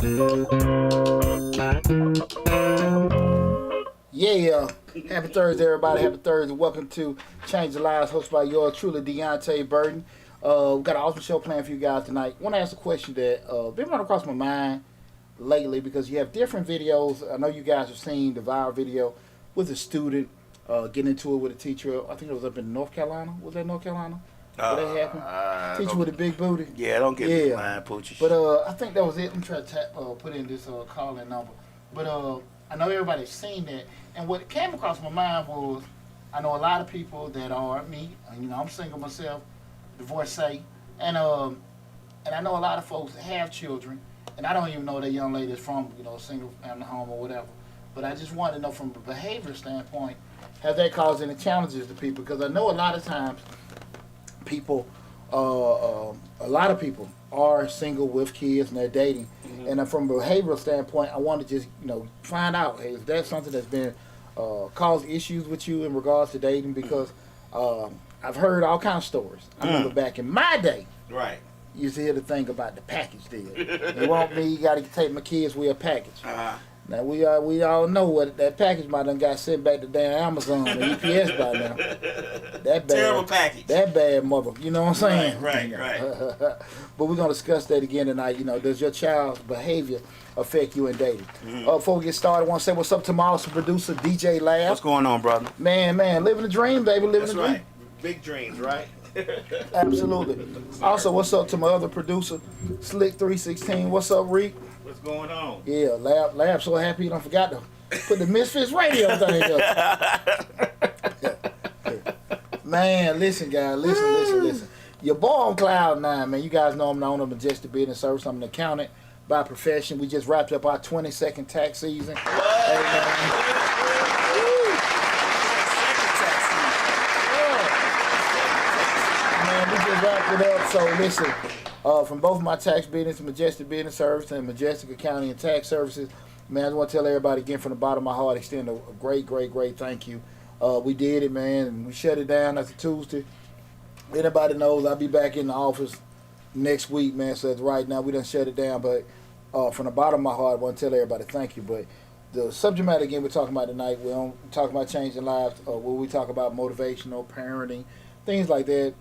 Yeah, happy Thursday, everybody. Happy Thursday. Welcome to Change the Lives, hosted by yours truly, Deonte Burden. We got an awesome show planned for you guys tonight. I want to ask a question that been running across my mind lately because you have different videos. I know you guys have seen the viral video with a student getting into it with a teacher. I think it was up in North Carolina. Was that North Carolina? Did that happen? Teacher with a big booty. Yeah, don't get me lying, Poochie. But I think that was it. I'm trying to put in this calling number. But I know everybody's seen that. And what came across my mind was, I know a lot of people that are me. You know, I'm single myself, divorcee, and I know a lot of folks that have children, and I don't even know that young lady is from, you know, a single family home or whatever. But I just want to know from a behavior standpoint, has that caused any challenges to people? Because I know a lot of times people, a lot of people are single with kids and they're dating. Mm-hmm. And from a behavioral standpoint, I want to just, you know, find out, hey, is that something that's been caused issues with you in regards to dating? Because I've heard all kinds of stories. I remember back in my day, right, you used to hear the thing about the package deal. They want me, you got to take my kids with a package. Now we all know what that package might have got sent back to damn Amazon or UPS by now. That bad, terrible package. That bad mother. You know what I'm saying? Right. But we're gonna discuss that again tonight. You know, does your child's behavior affect you in dating? Before we get started, I want to say what's up to my awesome producer DJ Lab. What's going on, brother? Man, living the dream, baby, living the dream. Big dreams, right? Absolutely. Also, what's up to my other producer, Slick 316? What's up, Reek? What's going on? Yeah, Lab so happy he don't forgot to put the Misfits radio thing up. Man, listen, guys, listen. Your boy on Cloud 9, man. You guys know I'm the owner of Majestic Business Service. I'm an accountant by profession. We just wrapped up our 22nd tax season. Hey, man, we just wrapped it up. So listen. From both my tax business, Majestic Business Service, and Majestic Accounting and Tax Services, man, I just want to tell everybody again from the bottom of my heart, extend a great thank you. We did it, man, and we shut it down after Tuesday. Anybody knows I'll be back in the office next week, man, so right now we done shut it down, but from the bottom of my heart, I want to tell everybody thank you. But the subject matter, again, we're talking about tonight, we don't talk about changing lives, where we talk about motivational, parenting, things like that.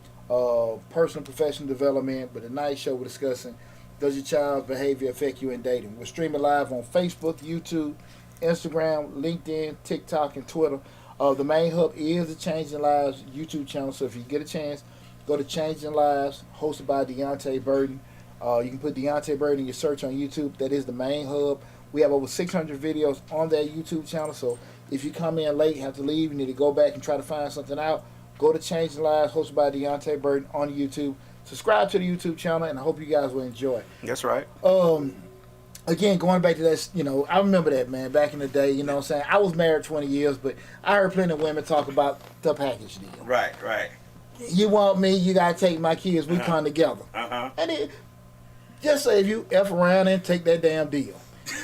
Personal professional development, but tonight's show we're discussing, does your child's behavior affect you in dating? We're streaming live on Facebook, YouTube, Instagram, LinkedIn, TikTok, and Twitter. The main hub is the Changing Lives YouTube channel, so if you get a chance, go to Changing Lives, hosted by Deonte Burden. You can put Deonte Burden in your search on YouTube. That is the main hub. We have over 600 videos on that YouTube channel, so if you come in late, have to leave, you need to go back and try to find something out, go to Changing Lives, hosted by Deonte Burden on YouTube. Subscribe to the YouTube channel, and I hope you guys will enjoy. That's right. Again, going back to that, you know, I remember that, man, back in the day, you know what I'm saying? I was married 20 years, but I heard plenty of women talk about the package deal. Right. You want me, you got to take my kids, we come together. And it, just say if you F around and take that damn deal.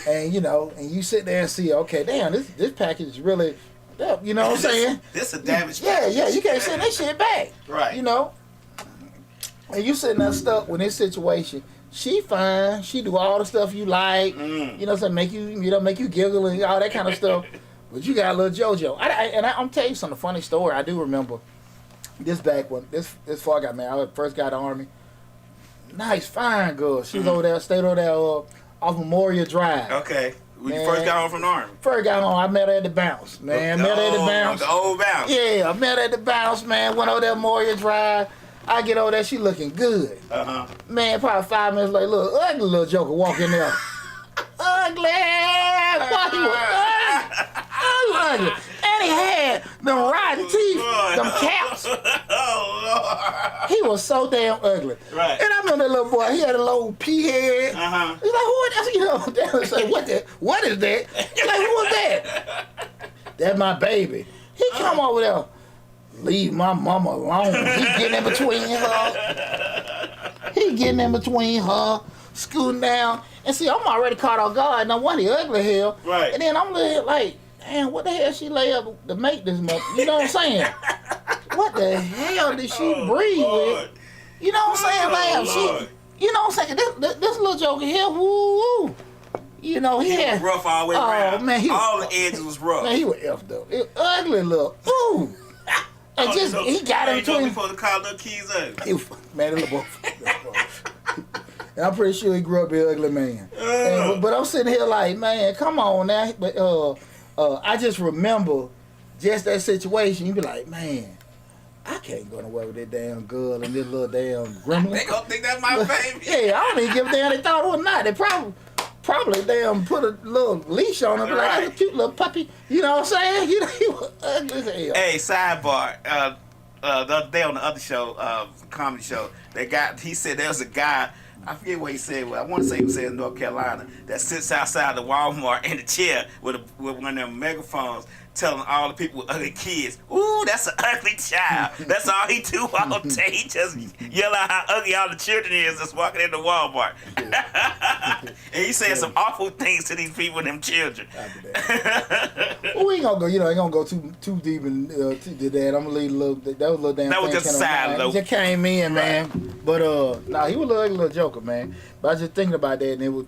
And, you know, and you sit there and see, okay, damn, this package is really... You know what I'm saying? This a damage. Yeah, you can't send that shit back. Right. You know? And you sitting there stuck with this situation. She fine. She do all the stuff you like. You know what I'm saying? Make you giggle and all that kind of stuff. But you got a little JoJo. I'm telling you something, funny story. I do remember this back when this before I got married. I first got in the Army. Nice, fine girl. She was over there, stayed over there off Memorial Drive. Okay. When you first got home from the Army? First got home, I met her at the bounce, man. Met her at the bounce. The old bounce. Yeah, I met her at the bounce, man. Went over there, Memorial Drive. I get over there, she looking good. Man, probably 5 minutes later, ugly little joker walk in there. Ugly! Why he was ugly? And he had them rotten teeth, them caps. He was so damn ugly. Right. And I remember that little boy, he had a little pea head. He's like, who is that? You know, they say, what is that? He's like, who is that? That's my baby. He come over there. Leave my mama alone. He getting in between her. Scooting down. And see, I'm already caught off guard. Now, one, the ugly hell. Right. And then I'm like, damn, what the hell she lay up to make this mother? You know what I'm saying? What the hell did she breathe with? You know what I'm saying, man? You know what I'm saying? This little joker here, woo. You know, He was rough all the way around. Man, all the edges was rough. Man, he was effed up. It ugly little. Ooh. And he got him between. Supposed to call little kids ugly. Man, little boy. And I'm pretty sure he grew up an ugly man. But I'm sitting here like, man, come on now. But I just remember just that situation. You be like, man, I can't go nowhere with that damn girl and this little damn gremlin. They gonna think that's my baby. Yeah, I don't even give a damn they thought it or not. They probably damn put a little leash on him, like that's a cute little puppy. You know what I'm saying? You know, he was ugly as hell. Hey, sidebar. The other day on the other show, comedy show, he said there was a guy, I forget what he said, I want to say he was in North Carolina, that sits outside the Walmart in a chair with one of them megaphones telling all the people with ugly kids, ooh, that's an ugly child. That's all he do all day. He just yell out how ugly all the children is that's walking into Walmart. And he saying some awful things to these people and them children. Well, we ain't gonna go, ain't gonna go too deep into that. I'm gonna leave a little, that was a little damn that thing. Was just a side note. He just came in, man. But, he was a little joker, man. But I was just thinking about that, and it was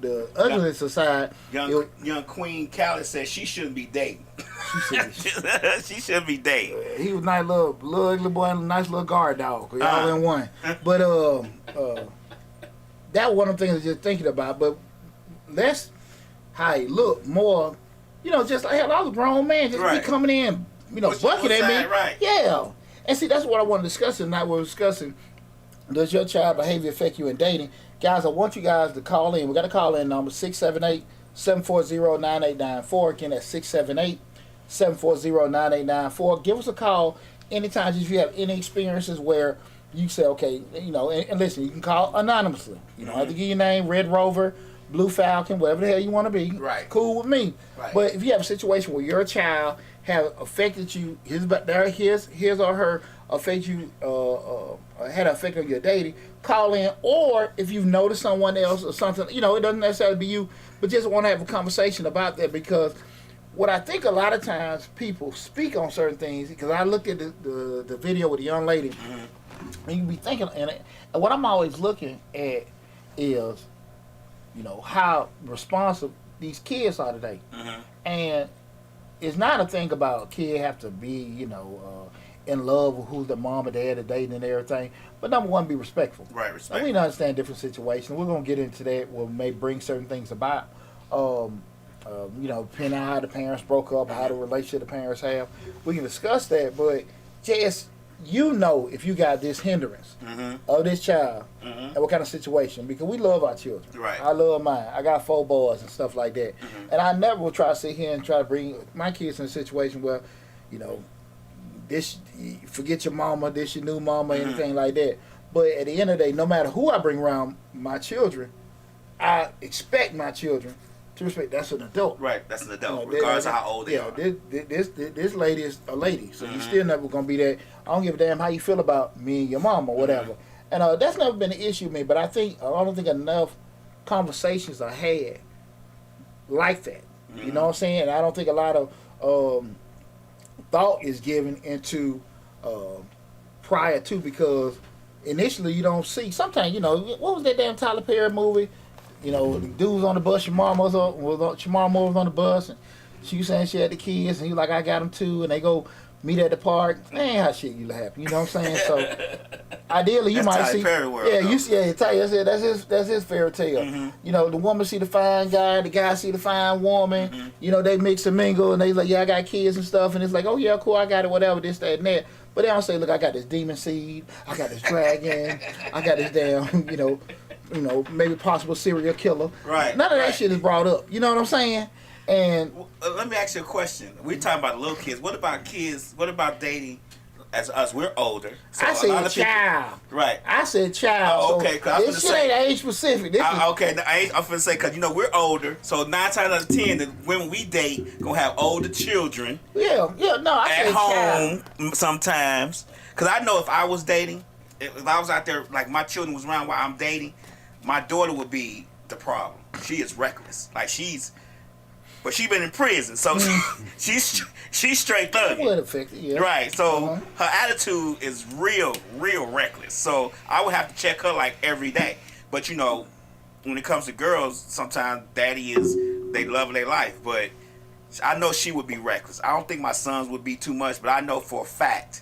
the ugliness aside. Young Queen Callie said she shouldn't be dating. She should be dating. He was a nice little ugly boy and a nice little guard dog. All in one. But that was one of the things I was just thinking about. But that's how he looked more, just like hell, I was a grown man just be coming in, bucking at me. Right. Yeah. And see, that's what I want to discuss tonight. We're discussing, does your child behavior affect you in dating? Guys, I want you guys to call in. We got a call in number 678-740-9894. Again, that's 678-740-9894. Give us a call anytime if you have any experiences where you say, okay, and listen, you can call anonymously. You don't have to give your name, Red Rover, Blue Falcon, whatever the hell you want to be. Right. Cool with me. Right. But if you have a situation where your child have affected you, his or her affect you, had an effect on your dating, call in. Or if you've noticed someone else or something, it doesn't necessarily be you, but just want to have a conversation about that, because what I think a lot of times people speak on certain things, because I looked at the video with the young lady, and you be thinking, and what I'm always looking at is, how responsive these kids are today. And it's not a thing about a kid have to be, in love with who's the mom or dad or dating and everything. But number one, be respectful. Right, respect. And we understand different situations. We're going to get into that. We'll may bring certain things about, depending on how the parents broke up, how the relationship the parents have. We can discuss that, but just, if you got this hindrance of this child and what kind of situation, because we love our children. Right. I love mine. I got 4 boys and stuff like that. And I never will try to sit here and try to bring my kids in a situation where, this, forget your mama, this your new mama, anything like that. But at the end of the day, no matter who I bring around my children, I expect my children to respect. That's an adult. Right, that's an adult, regardless of how old they are. This lady is a lady, so you still never gonna be that. I don't give a damn how you feel about me and your mom or whatever. And that's never been an issue with me. But I don't think enough conversations are had like that. You know what I'm saying? I don't think a lot of thought is given into prior to, because initially you don't see. Sometimes what was that damn Tyler Perry movie? Dudes on the bus. Your mom was on the bus, and she was saying she had the kids, and he was like, I got them too, and they go meet at the park. Man, how shit you happen? You know what I'm saying? So ideally, you might see. Perry world, that's his fairy tale. The woman see the fine guy, the guy see the fine woman. They mix and mingle, and they like, yeah, I got kids and stuff, and it's like, oh yeah, cool, I got it, whatever, this, that, and that. But they don't say, look, I got this demon seed, I got this dragon, I got this damn, maybe possible serial killer. Right. None of that shit is brought up. You know what I'm saying? And let me ask you a question. We're talking about little kids. What about kids? What about dating as us? We're older. So I said child. Right. I said child. Oh, okay. So this shit ain't age specific. Okay. I'm finna say, because we're older. So 9 times out of 10, the women we date gonna have older children. Yeah. No, I at said home child. sometimes. Because I know if I was dating, if I was out there, like my children was around while I'm dating, my daughter would be the problem. She is reckless. But she been in prison, so she's straight thug. Would affect it, yeah. Right. So her attitude is real reckless. So I would have to check her like every day. But when it comes to girls, sometimes daddy is they love their life, but I know she would be reckless. I don't think my sons would be too much, but I know for a fact,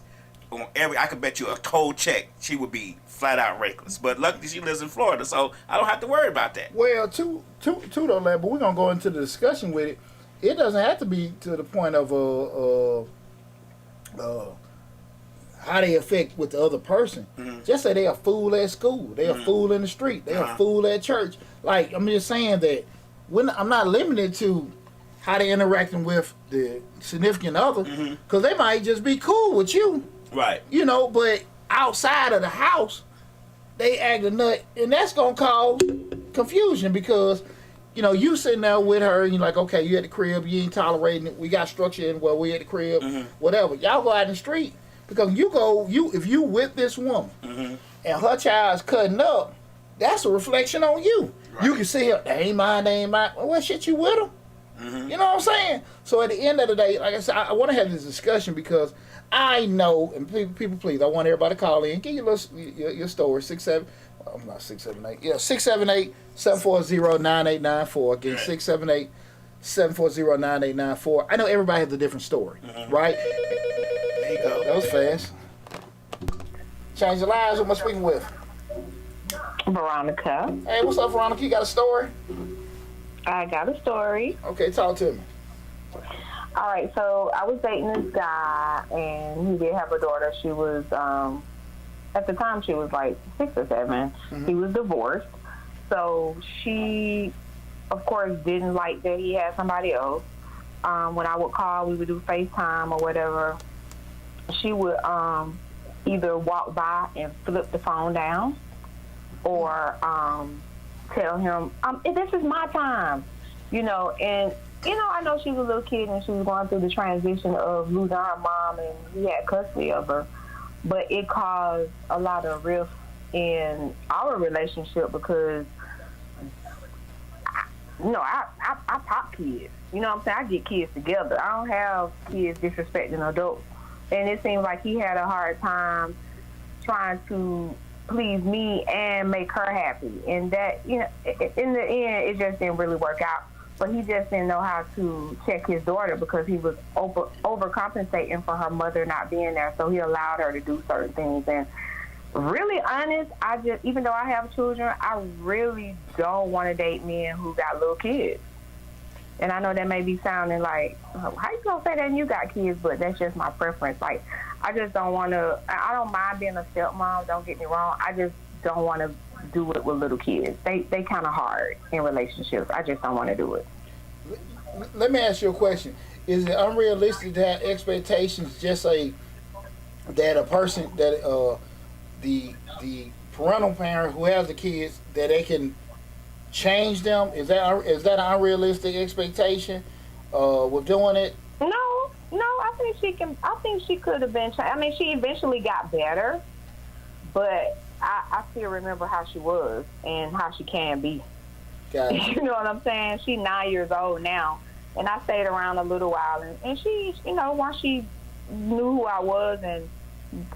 I could bet you a cold check, she would be flat out reckless. But luckily she lives in Florida, so I don't have to worry about that. Well, two though, lad, but we're gonna go into the discussion with it. It doesn't have to be to the point of how they affect with the other person. Mm-hmm. Just say they a fool at school, they a fool in the street, they a fool at church. Like, I'm just saying that I'm not limited to how they interacting with the significant other, because they might just be cool with you, Right. you know, but outside of the house, they act a nut, and that's gonna cause confusion because, you know, you sitting there with her, and you're like, okay, you at the crib, you ain't tolerating it, we got structure in, well, we at the crib, whatever. Y'all go out in the street, because if you with this woman, and her child's cutting up, that's a reflection on you. Right. You can see her, they ain't mine. Well, shit, you with them? You know what I'm saying? So at the end of the day, like I said, I want to have this discussion because I know, and people, please, I want everybody to call in, give your story, 678-740-9894. Again, 678-740-9894. I know everybody has a different story, right? There you go. That was fast. Change your lives. Who am I speaking with? Veronica. Hey, what's up, Veronica? You got a story? I got a story. Okay, talk to me. All right, so I was dating this guy, and he did have a daughter. She was, at the time, she was like 6 or 7. He was divorced. So she, of course, didn't like that he had somebody else. When I would call, we would do FaceTime or whatever. She would either walk by and flip the phone down or tell him, this is my time, you know. And, you know, I know she was a little kid and she was going through the transition of losing her mom and he had custody of her. But it caused a lot of rift in our relationship because, I pop kids. You know what I'm saying? I get kids together. I don't have kids disrespecting adults. And it seemed like he had a hard time trying to please me and make her happy. And that, you know, in the end, it just didn't really work out. But he just didn't know how to check his daughter because he was overcompensating for her mother not being there. So he allowed her to do certain things. And really honest, even though I have children, I really don't want to date men who got little kids. And I know that may be sounding like, how you gonna say that and you got kids? But that's just my preference. Like, I just don't want to. I don't mind being a stepmom. Don't get me wrong. I just don't want to do it with little kids. They kind of hard in relationships. I just don't want to do it. Let me ask you a question. Is it unrealistic to have expectations? Just say that a person that the parental parent who has the kids that they can change them? Is that an unrealistic expectation with doing it? No. I think she can. I think she could have been. I mean, she eventually got better, but I still remember how she was and how she can be. Got it. You know what I'm saying? She's 9 years old now, and I stayed around a little while, and she, you know, once she knew who I was and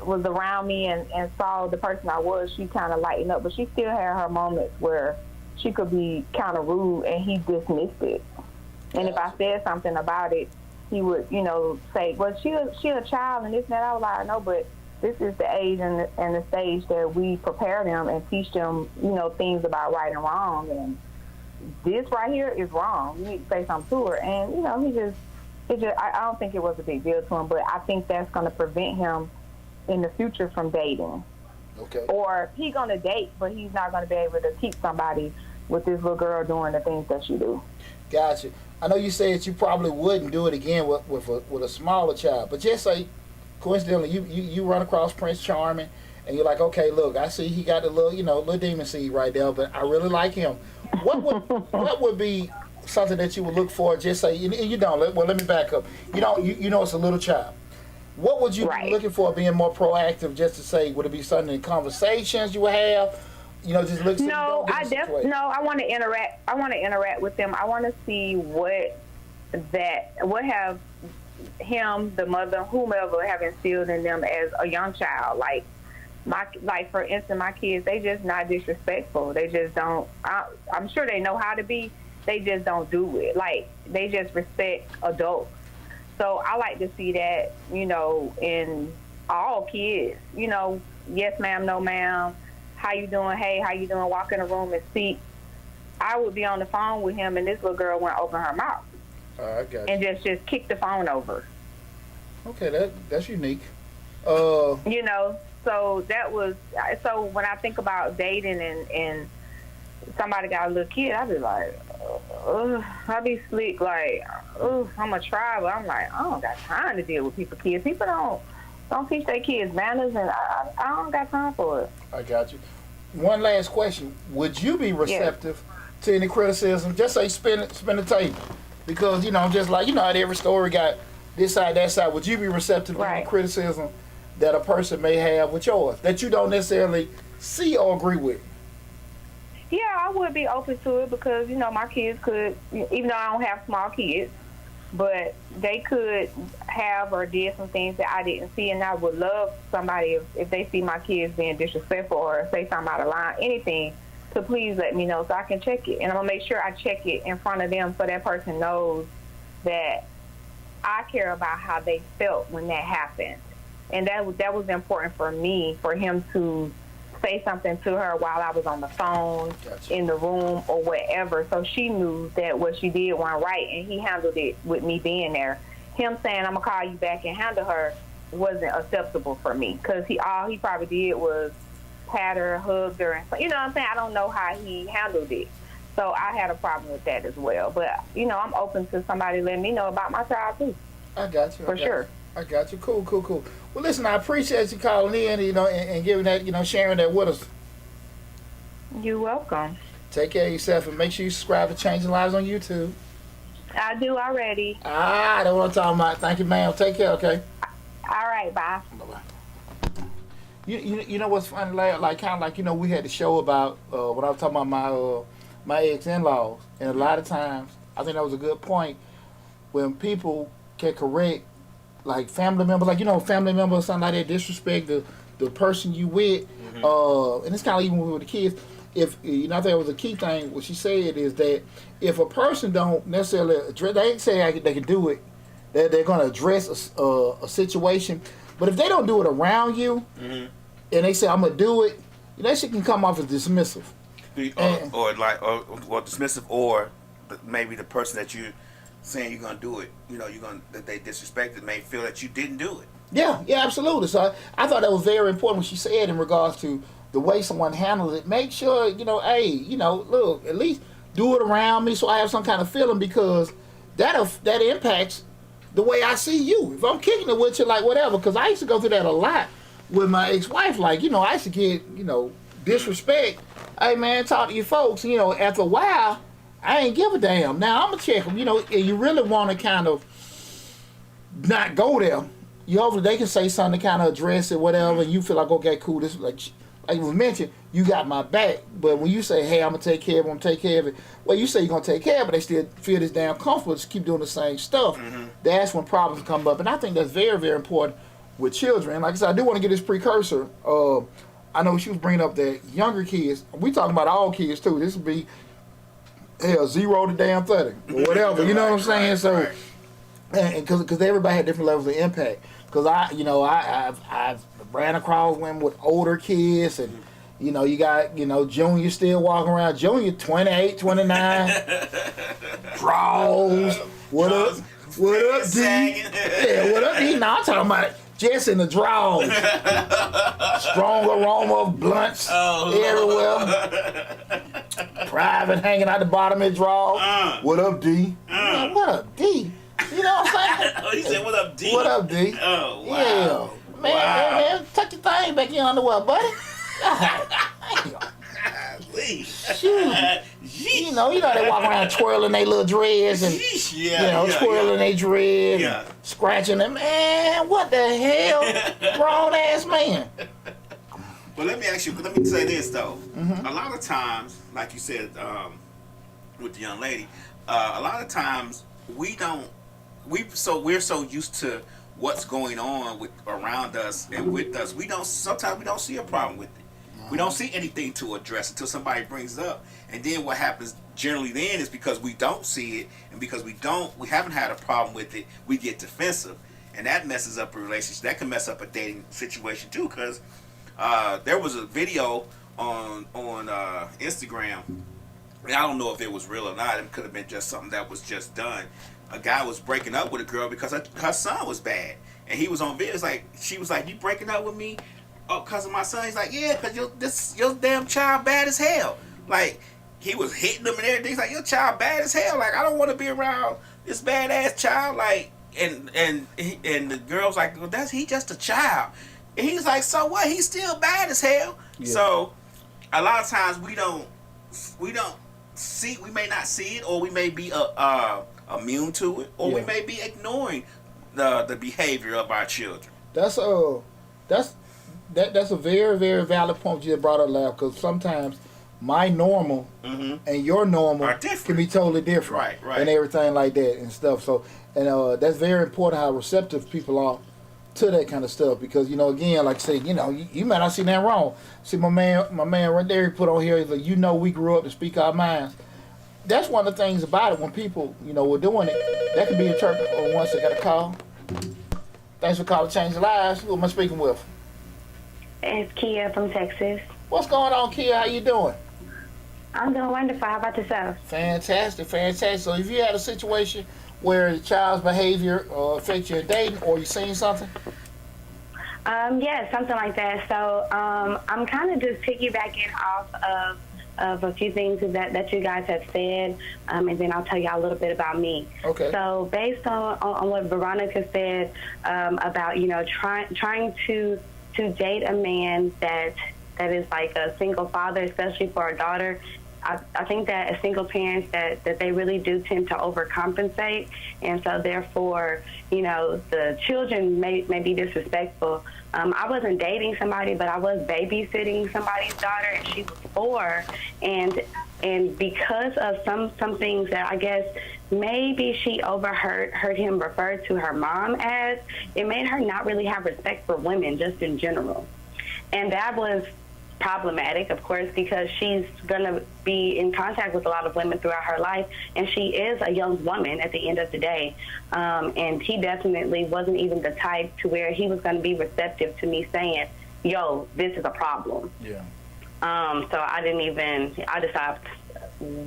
was around me and saw the person I was, she kind of lightened up. But she still had her moments where she could be kind of rude, and he dismissed it. And if I said something about it, he would, you know, say, well, she a child and this and that. I was like, no, but this is the age and the stage that we prepare them and teach them, you know, things about right and wrong. And this right here is wrong. You need to say something to her. And, you know, I don't think it was a big deal to him, but I think that's going to prevent him in the future from dating. Okay. Or he's going to date, but he's not going to be able to keep somebody with this little girl doing the things that she do. Gotcha. I know you said you probably wouldn't do it again with a smaller child, but just say, coincidentally, you run across Prince Charming, and you're like, okay, look, I see he got the little demon seed right there, but I really like him. What would be something that you would look for? Just say, and you don't. Well, let me back up. You know it's a little child. What would you be looking for being more proactive? Just to say, would it be something in conversations you would have? You know, just look. No, I want to interact. I want to interact with them. I want to see what have him, the mother, whomever, have instilled in them as a young child. Like, like for instance, my kids, they just not disrespectful. They just don't. I'm sure they know how to be. They just don't do it. Like they just respect adults. So I like to see that, in all kids. Yes, ma'am, no, ma'am. How you doing? Hey, how you doing? Walk in the room and speak. I would be on the phone with him, and this little girl wouldn't open her mouth. I got you. And just kick the phone over. Okay, that's unique. So that was, so when I think about dating and somebody got a little kid, I'd be like, I'd be slick, like, I'm a try, but I'm like, I don't got time to deal with people's kids. People don't teach their kids manners, and I don't got time for it. I got you. One last question. Would you be receptive to any criticism? Just say spin the table. Because, just like, how every story got this side, that side. Would you be receptive to any criticism that a person may have with yours that you don't necessarily see or agree with? Yeah, I would be open to it because, my kids could, even though I don't have small kids, but they could have or did some things that I didn't see, and I would love somebody, if they see my kids being disrespectful or say something out of line, anything, to please let me know so I can check it. And I'm going to make sure I check it in front of them so that person knows that I care about how they felt when that happened. And that was important for me, for him to say something to her while I was on the phone, in the room, or whatever, so she knew that what she did wasn't right, and he handled it with me being there. Him saying, I'm going to call you back and handle her wasn't acceptable for me, because all he probably did was pat her, hugged her, and you know what I'm saying? I don't know how he handled it. So I had a problem with that as well. But, I'm open to somebody letting me know about my child, too. I got you. For sure. I got you. Cool. Well, listen, I appreciate you calling in, and giving that, sharing that with us. You're welcome. Take care of yourself, and make sure you subscribe to Changing Lives on YouTube. I do already. That's what I'm talking about. Thank you, ma'am. Take care, okay? All right, bye. Bye-bye. You know what's funny, like kind of like, we had the show about when I was talking about my ex-in-laws, and a lot of times, I think that was a good point, when people can correct, like family members, family members or something like that, disrespect the person you with, and it's kind of even with the kids. If I think it was a key thing. What she said is that if a person don't necessarily address, they ain't say they can do it, they're going to address a situation. But if they don't do it around you, and they say I'm gonna do it, that shit can come off as dismissive, or dismissive, or maybe the person that you saying you're gonna do it, that they disrespected may feel that you didn't do it. Yeah, absolutely. So I thought that was very important when she said in regards to the way someone handles it. Make sure, hey, look, at least do it around me so I have some kind of feeling, because that impacts the way I see you. If I'm kicking it with you, like whatever, because I used to go through that a lot with my ex-wife. Like, I used to get, disrespect. Hey man, talk to your folks. After a while, I ain't give a damn. Now I'm gonna check them. And you really want to kind of not go there. Hopefully they can say something to kind of address it, whatever, and you feel like, okay, cool. This like it was mentioned, you got my back. But when you say, hey, I'm gonna take care of it, I'm gonna take care of it. Well, you say you're gonna take care of it, but they still feel this damn comfortable to keep doing the same stuff. That's when problems come up, and I think that's very, very important with children. Like I said, I do want to get this precursor. I know she was bringing up that younger kids. We talking about all kids too. This would be 0 to damn 30 or whatever. You know what I'm saying? Right, so, because everybody had different levels of impact. Because I've ran across women with older kids, and you got Junior still walking around. Junior 28, 29, draws. What up? What up, D? Yeah, what up, D? Now I'm talking about it. Just in the drawers. Strong aroma of blunts everywhere. Private hanging out the bottom of the drawers. What up, D? Man, what up, D? You know what I'm saying? He said, what up, D? What up, D? Oh, wow. Yeah. Man, tuck your thing back in your underwear, buddy. Shoot. You know they walk around twirling their little dreads and twirling their dreads, scratching them. Man, what the hell, grown ass man. But let me say this though. A lot of times, like you said, with the young lady, a lot of times we're so used to what's going on with around us and with us, sometimes we don't see a problem with it. We don't see anything to address until somebody brings it up. And then what happens generally then is because we don't see it and because we haven't had a problem with it, we get defensive. And that messes up a relationship. That can mess up a dating situation too, because there was a video on Instagram. And I don't know if it was real or not. It could have been just something that was just done. A guy was breaking up with a girl because her son was bad. And he was on video. It's like, she was like, "You breaking up with me? Oh, because of my son?" He's like, "Yeah, because your damn child bad as hell." Like, he was hitting them and everything. He's like, "Your child bad as hell. Like, I don't want to be around this badass child." Like, and the girl's like, "Well, he just a child." And he's like, "So what? He's still bad as hell." Yeah. So a lot of times we don't see. We may not see it, or we may be immune to it, or we may be ignoring the behavior of our children. That's a very, very valid point you just brought up, Lab, because sometimes my normal and your normal can be totally different, right, and everything like that and stuff. So, and that's very important how receptive people are to that kind of stuff, because again, like I said, you might not see nothing wrong. See, my man right there, he put on here, he's like, we grew up to speak our minds. That's one of the things about it. When people, were doing it, that could be interpreted. Or once I got a call. Thanks for calling Change Lives. Who am I speaking with? It's Kia from Texas. What's going on, Kia? How you doing? I'm doing wonderful. How about yourself? Fantastic. So if you had a situation where the child's behavior affects your dating, or you seen something? Yeah, something like that. So I'm kind of just piggybacking off of a few things that you guys have said, and then I'll tell y'all a little bit about me. Okay. So based on what Veronica said about trying to date a man that is like a single father, especially for a daughter, I think that as single parents that they really do tend to overcompensate, and so therefore the children may be disrespectful. I wasn't dating somebody, but I was babysitting somebody's daughter, and she was 4, and because of some things that I guess maybe she heard him refer to her mom as, it made her not really have respect for women just in general. And that was problematic, of course, because she's going to be in contact with a lot of women throughout her life, and she is a young woman at the end of the day. And he definitely wasn't even the type to where he was going to be receptive to me saying, "Yo, this is a problem." Yeah. So I just stopped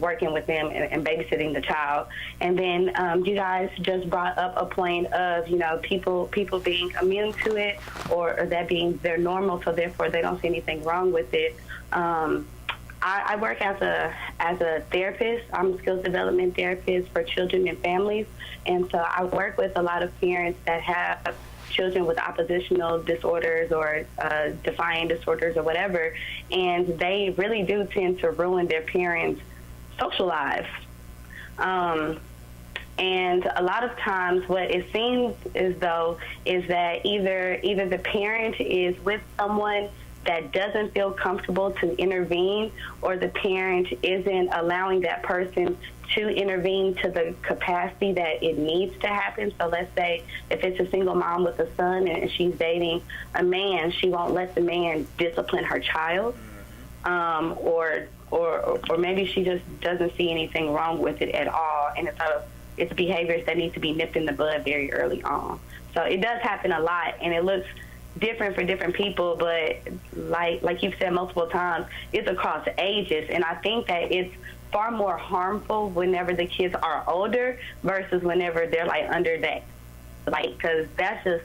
working with them and babysitting the child. And then you guys just brought up a point of people being immune to it, or that being their normal, so therefore they don't see anything wrong with it. I work as a therapist. I'm a skills development therapist for children and families, and so I work with a lot of parents that have children with oppositional disorders or defiant disorders or whatever, and they really do tend to ruin their parents' social lives. And a lot of times what it seems as though is that either the parent is with someone that doesn't feel comfortable to intervene, or the parent isn't allowing that person to intervene to the capacity that it needs to happen. So let's say if it's a single mom with a son and she's dating a man, she won't let the man discipline her child, or maybe she just doesn't see anything wrong with it at all, and it's behaviors that need to be nipped in the bud very early on. So it does happen a lot, and it looks different for different people, but like you've said multiple times, it's across ages, and I think that it's far more harmful whenever the kids are older versus whenever they're like under that, because that's just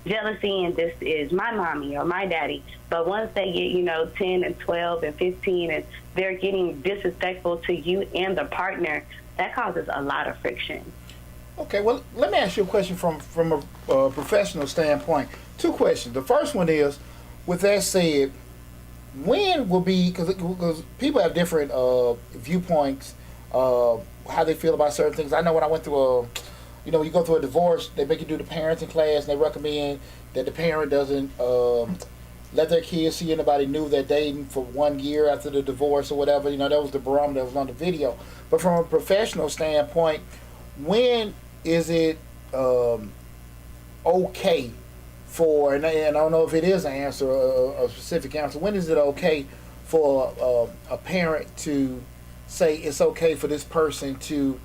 jealousy, and this is my mommy or my daddy. But once they get 10 and 12 and 15, and they're getting disrespectful to you and the partner, that causes a lot of friction. Okay, well, let me ask you a question from a professional standpoint. 2 questions. The first one is, with that said, when will be, because people have different viewpoints, how they feel about certain things. I know when I went through you go through a divorce, they make you do the parenting class, and they recommend that the parent doesn't let their kids see anybody new they're dating for 1 year after the divorce or whatever. That was the barometer that was on the video. But from a professional standpoint, when is it okay for, and I don't know if it is an answer, a specific answer, when is it okay for a parent to say it's okay for this person to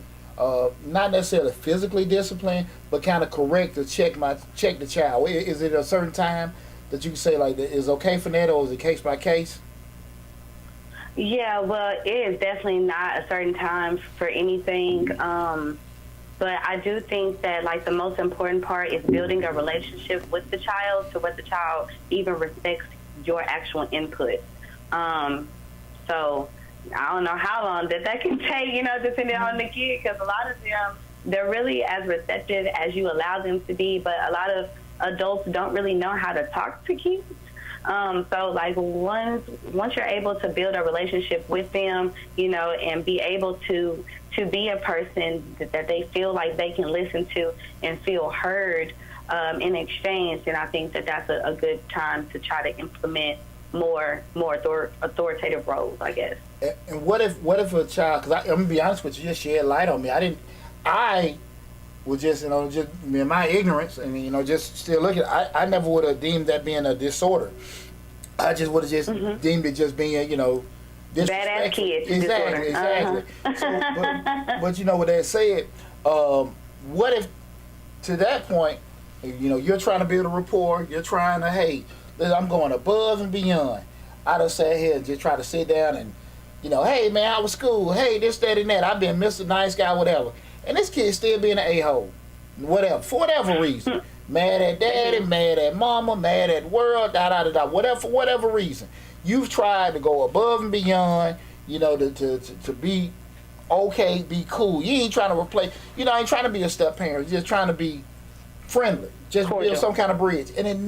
not necessarily physically discipline, but kind of correct or check the child? Is it a certain time that you can say like is okay for that, or is it case by case? Yeah, well, it is definitely not a certain time for anything. But I do think that, like, the most important part is building a relationship with the child to where the child even respects your actual input. So I don't know how long that can take, depending on the kid, because a lot of them, they're really as receptive as you allow them to be, but a lot of adults don't really know how to talk to kids. So like once you're able to build a relationship with them, and be able to be a person that they feel like they can listen to and feel heard in exchange, then I think that that's a good time to try to implement more authoritative roles, I guess. And what if a child? Because I'm gonna be honest with you, just shed light on me. I was just just in my ignorance, and just still looking. I never would have deemed that being a disorder. I just would have just deemed it just being badass kids. Exactly. So, but with that said, what if to that point, you're trying to build a rapport, you're trying to, hey, I'm going above and beyond. I done sat here and just try to sit down and, hey man, how was school? Hey, this, that, and that. I've been Mr. Nice Guy, whatever. And this kid still being an a-hole, whatever, for whatever reason. Mad at daddy, mad at mama, mad at world, whatever, for whatever reason. You've tried to go above and beyond, to be okay, be cool. You ain't trying to replace, ain't trying to be a step parent. You're just trying to be friendly, just build some kind of bridge. And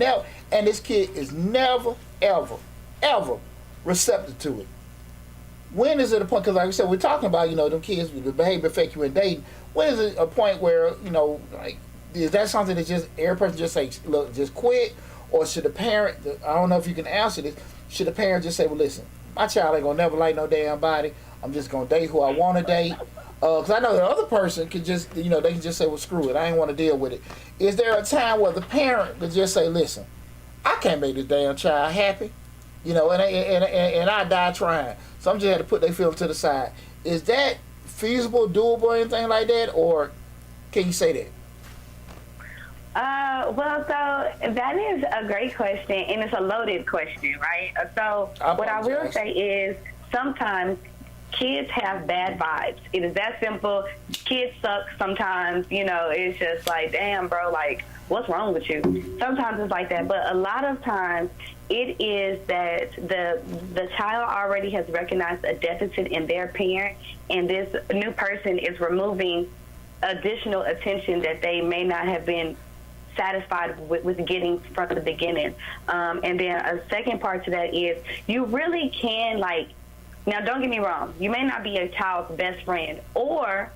this kid is never, ever, ever receptive to it. When is it a point? Because like I said, we're talking about them kids, the behavior affect you in dating. When is it a point where is that something that just every person just say, look, just quit, or should the parent? I don't know if you can answer this. Should the parent just say, well, listen, my child ain't gonna never like no damn body. I'm just gonna date who I want to date. Because I know the other person can just, they can just say, well, screw it, I ain't want to deal with it. Is there a time where the parent could just say, listen, I can't make this damn child happy, and I die trying. So I'm just had to put their feelings to the side. Is that feasible, doable, anything like that, or can you say that? Well, so that is a great question, and it's a loaded question, right? So what I will say is sometimes kids have bad vibes. It is that simple. Kids suck sometimes, it's just like, damn, bro, like, what's wrong with you? Sometimes it's like that, but a lot of times it is that the child already has recognized a deficit in their parent, and this new person is removing additional attention that they may not have been satisfied with getting from the beginning. And then a second part to that is you really can, now don't get me wrong, you may not be a child's best friend, or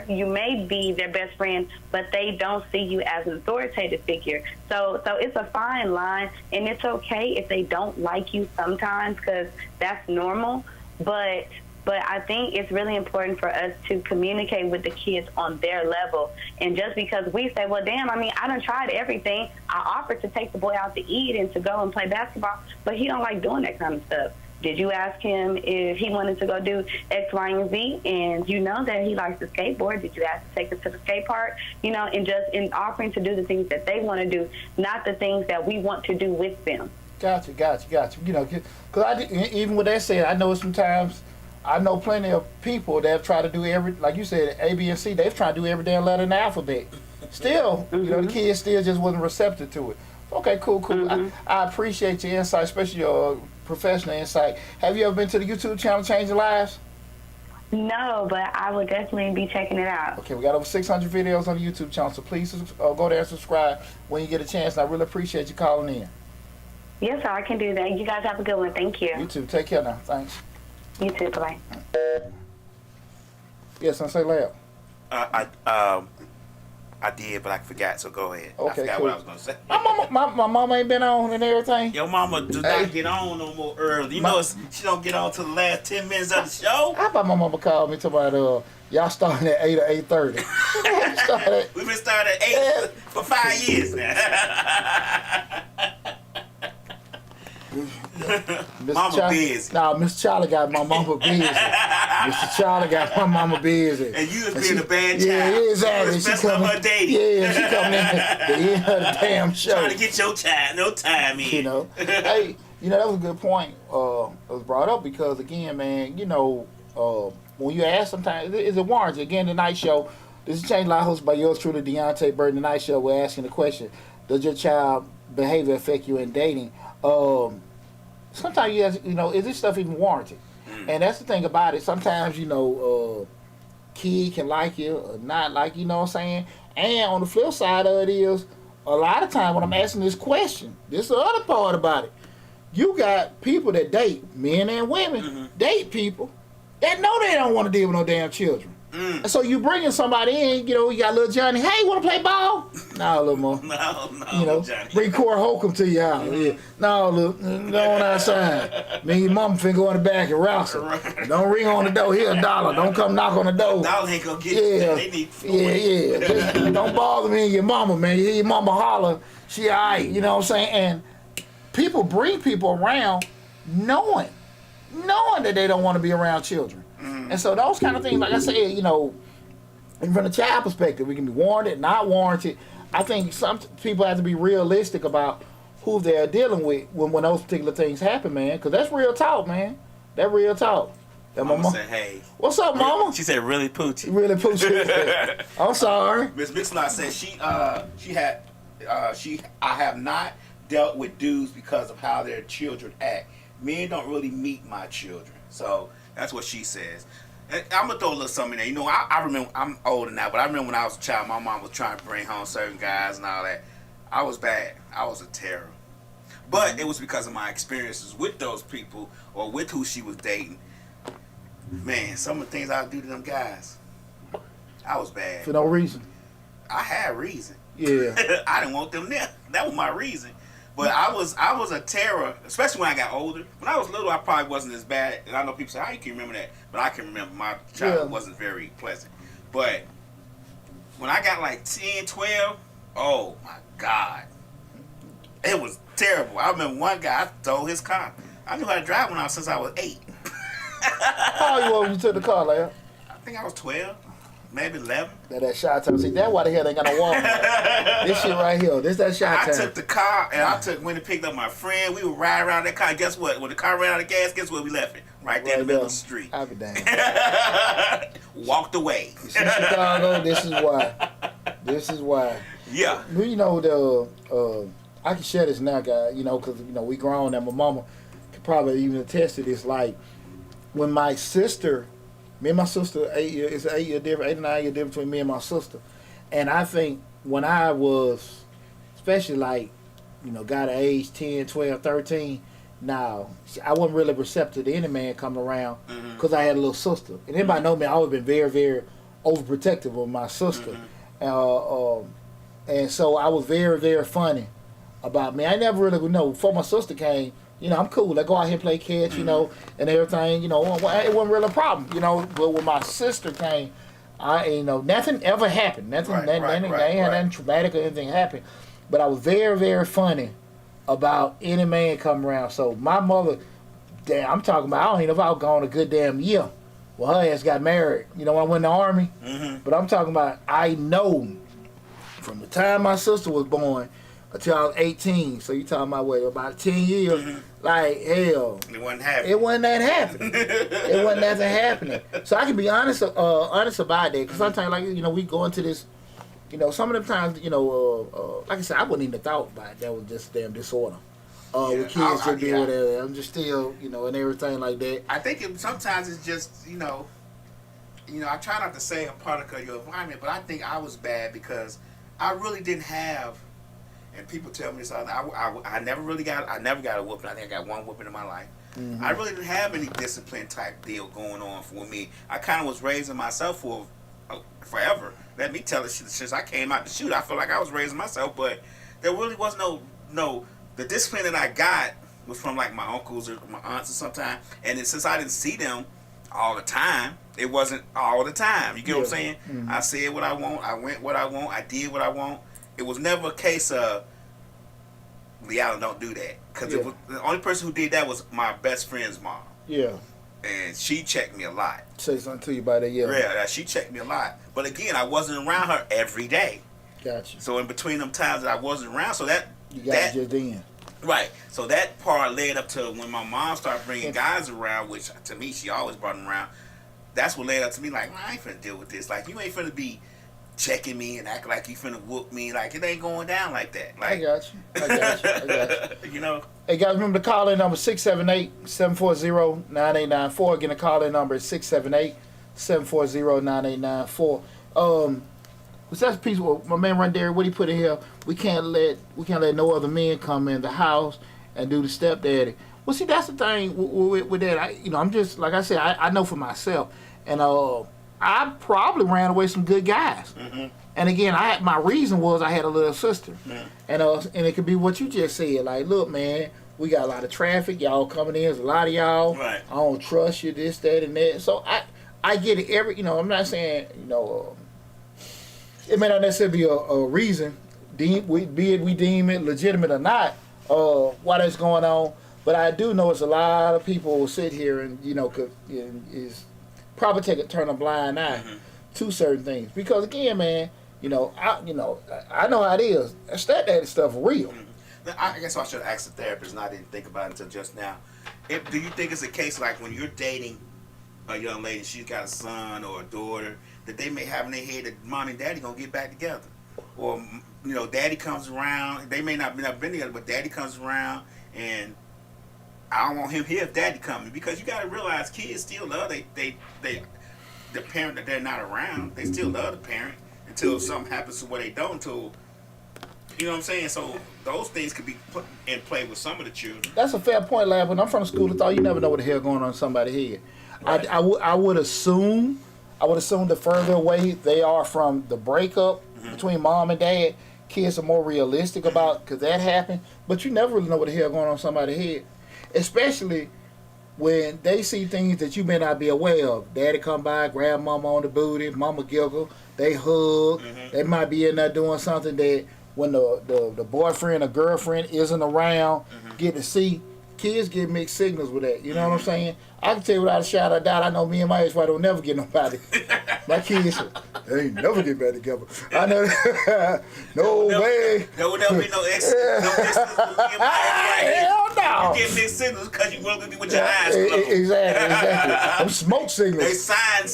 you may be their best friend, but they don't see you as an authoritative figure. So it's a fine line, and it's okay if they don't like you sometimes, because that's normal. But I think it's really important for us to communicate with the kids on their level. And just because we say, well, damn, I done tried everything. I offered to take the boy out to eat and to go and play basketball, but he don't like doing that kind of stuff. Did you ask him if he wanted to go do X, Y, and Z? And you know that he likes to skateboard. Did you ask to take him to the skate park? And just in offering to do the things that they want to do, not the things that we want to do with them. Gotcha. Because even with that said, I know sometimes, I know plenty of people that have tried to do like you said, A, B, and C. They've tried to do every damn letter in the alphabet. Still, the kids still just wasn't receptive to it. Okay, cool. I appreciate your insight, especially your professional insight. Have you ever been to the YouTube channel Changing Lives? No, but I will definitely be checking it out. Okay, we got over 600 videos on the YouTube channel, so please go there and subscribe when you get a chance. And I really appreciate you calling in. Yes, sir, I can do that. You guys have a good one. Thank you. You too. Take care now. Thanks. You too. Bye. Yes, I say loud. I did, but I forgot. So go ahead. I Okay, forgot cool. what I was gonna say. My mama ain't been on and everything. Your mama do not get on no more early. You know, she don't get on till the last 10 minutes of the show. How about my mama called me talking about y'all starting at 8 or 8:30? We've been starting at 8 for 5 years now. Mama busy. Nah, Mr. Charlie got my mama busy. Mr. Charlie got my mama busy. And you was being a bad child. Yeah, exactly. She was messing up her dating. Yeah, she coming in the end of the damn show. Trying to get your child, no time in. You know, hey, that was a good point. It was brought up because again, man, when you ask sometimes, is it warranted? Again, the night show. This is Change Life hosted by yours truly, Deonte Burden. The night show. We're asking the question: does your child behavior affect you in dating? Sometimes you ask, is this stuff even warranted? And that's the thing about it. Sometimes, kid can like you or not like you, know what I'm saying? And on the flip side of it is, a lot of time when I'm asking this question, this is the other part about it. You got people that date, men and women, date people that know they don't want to deal with no damn children. And so you bringing somebody in, you got little Johnny, hey, want to play ball? No, little more. No, Johnny. Bring Corey Holcomb to your house. Yeah. No, look, go on outside. Me and your mama finna go in the back and wrestle. Right. Don't ring on the door. Here, $1. Don't come knock on the door. $1 ain't gonna get you. They need food. Yeah. Just don't bother me and your mama, man. You hear your mama holler, she all right, you know what I'm saying? And people bring people around knowing that they don't want to be around children. And so those kind of things, like I said, from the child perspective, we can be warranted, not warranted. I think some people have to be realistic about who they're dealing with when those particular things happen, man. Because that's real talk, man. That real talk. That Mama said, hey. What's up, Mama? She said, really poochie. Really poochie. I'm sorry. Miss Mixlot said I have not dealt with dudes because of how their children act. Men don't really meet my children. So that's what she says. And I'm going to throw a little something in there. I remember, I'm older now, but I remember when I was a child, my mom was trying to bring home certain guys and all that. I was bad. I was a terror. But it was because of my experiences with those people or with who she was dating. Man, some of the things I would do to them guys, I was bad. For no reason. I had reason. Yeah. I didn't want them there. That was my reason. But I was a terror, especially when I got older. When I was little, I probably wasn't as bad. And I know people say, how you can remember that? But I can remember my childhood wasn't very pleasant. But when I got like 10, 12, oh my God. It was terrible. I remember one guy, I stole his car. I knew how to drive since I was 8. How old you were when you took the car, Larry? I think I was 12. Maybe 11. That shot time. See, that's why the hell they got no wall. This shit right here. This that shot time. I took the car and went and picked up my friend. We would ride around that car. And guess what? When the car ran out of gas, guess where we left it? Right there in the middle of the street. I'll be damned. Walked away. See, Chicago, this is why. This is why. Yeah. I can share this now, guys, because, we grown and my mama could probably even attest to this. Like, when my sister... Me and my sister, 8 years, it's 8 year difference, 8 or 9 year difference between me and my sister. And I think when I was, especially like, got to age 10, 12, 13, now, I wasn't really receptive to any man coming around because I had a little sister. And anybody know me, I always been very, very overprotective of my sister. And so I was very, very funny about me. I never really, before my sister came, I'm cool. I go out here and play catch, and everything, it wasn't really a problem, But when my sister came, nothing ever happened. Nothing, ain't had nothing traumatic or anything happen. But I was very, very funny about any man coming around. So my mother, damn, I'm talking about, I don't even know if I was gone a good damn year. Well, her ass got married, when I went in the Army. But I'm talking about, I know from the time my sister was born until I was 18, so you talking about about 10 years, like hell. It wasn't happening. It wasn't that happening. It wasn't nothing happening. So I can be honest about that, because sometimes, like, we go into this, some of the times, like I said, I wouldn't even have thought about it. That was just damn disorder. With kids just being whatever. I'm just still, and everything like that. I think sometimes it's just, I try not to say a product of your environment, but I think I was bad because I really didn't have. And people tell me this all the time. I never got a whooping. I think I got one whooping in my life. I really didn't have any discipline type deal going on for me. I kind of was raising myself for forever. Let me tell it, since I came out to shoot, I feel like I was raising myself, but there really was no. The discipline that I got was from like my uncles or my aunts or sometimes, and since I didn't see them all the time, it wasn't all the time. You get what I'm saying? Mm-hmm. I said what I want, I went what I want, I did what I want. It was never a case of Leala don't do that, because it was the only person who did that was my best friend's mom. Yeah. And she checked me a lot. Say something to you about that, yeah. Yeah, she checked me a lot. But again, I wasn't around her every day. Gotcha. So in between them times that I wasn't around, so that You got it just in. right. So that part led up to when my mom started bringing guys around, which to me she always brought them around. That's what led up to me like, I ain't finna deal with this. Like, you ain't finna be checking me and acting like you finna whoop me. Like, it ain't going down like that. Like, I got you. You know. Hey guys, remember the call-in number 678-740-9894. Again, the call-in number is 678-740-9894. Was that piece of my man Run Derry, what he put in here? We can't let no other men come in the house and do the stepdaddy. Well, see, that's the thing with that. I'm just like I said. I know for myself, and I probably ran away some good guys. Mm-hmm. And again, my reason was I had a little sister, and it could be what you just said. Like, look, man, we got a lot of traffic. Y'all coming in. There's a lot of y'all. Right. I don't trust you. This, that, and that. So I get it. I'm not saying it may not necessarily be a reason, be it we deem it legitimate or not, why that's going on. But I do know it's a lot of people who sit here and is probably turn a blind eye to certain things, because again, man, I know how it is. That stuff real. Mm-hmm. I guess I should ask the therapist, and I didn't think about it until just now. Do you think it's a case like when you're dating a young lady, she's got a son or a daughter, that they may have in their head that mom and daddy gonna get back together, or daddy comes around, they may not been together, but daddy comes around and I don't want him here if daddy coming, because you gotta realize kids still love the parent that they're not around. They still love the parent until something happens to where they don't. Until you know what I'm saying. So those things could be put in play with some of the children. That's a fair point, lad. When I'm from the school of thought, you never know what the hell going on in somebody's head. Right. I would assume the further away they are from the breakup between mom and dad, kids are more realistic about, because that happened. But you never really know what the hell going on in somebody's head. Especially when they see things that you may not be aware of. Daddy come by, grab mama on the booty, mama giggle, they hug. They might be in there doing something that when the boyfriend or girlfriend isn't around, get to see. Kids get mixed signals with that. You know what I'm saying? I can tell you without a shadow of a doubt, I know me and my ex-wife don't never get nobody. My kids, they ain't never get back together. I know. No way. There will never be no ex. No distance with me and my ex right here. Hell no. You get mixed signals because you will be with your eyes closed. Exactly. Them smoke signals. They sign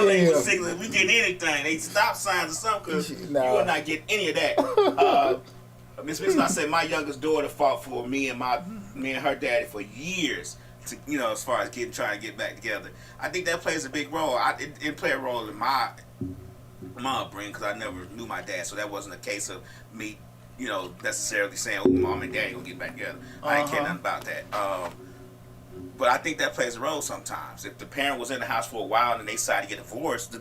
language signals. We get anything. They stop signs or something, because you will not get any of that. Miss Smith, I said my youngest daughter fought for me and her daddy for years. As far as trying to get back together, I think that plays a big role. It played a role in my upbringing, because I never knew my dad, so that wasn't a case of me, necessarily saying, "Oh, mom and daddy gonna get back together." I didn't care nothing about that. But I think that plays a role sometimes. If the parent was in the house for a while and they decided to get divorced,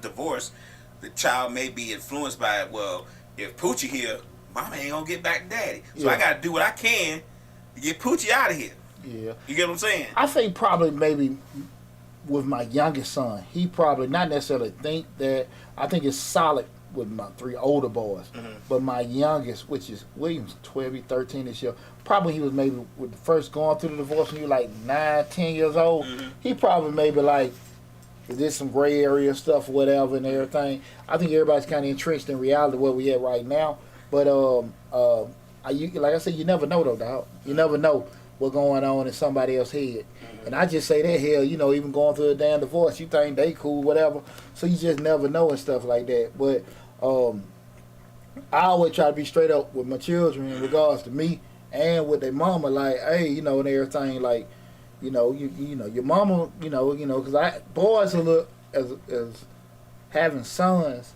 the child may be influenced by it. Well, if Poochie here, mama ain't gonna get back to daddy, so I gotta do what I can to get Poochie out of here. Yeah. You get what I'm saying? I think probably maybe with my youngest son, he probably not necessarily think that. I think it's solid with my 3 older boys. But my youngest, which is Williams, 12, 13 this year, probably he was maybe with the first going through the divorce when he was like 9, 10 years old. He probably maybe like did some gray area stuff or whatever and everything. I think everybody's kind of entrenched in reality where we at right now. But like I said, you never know though, dog. You never know what's going on in somebody else's head. And I just say that hell, even going through a damn divorce, you think they cool, whatever. So you just never know and stuff like that. But I always try to be straight up with my children in regards to me and with their mama, like, hey, and everything, like, your mama, because boys are look as having sons.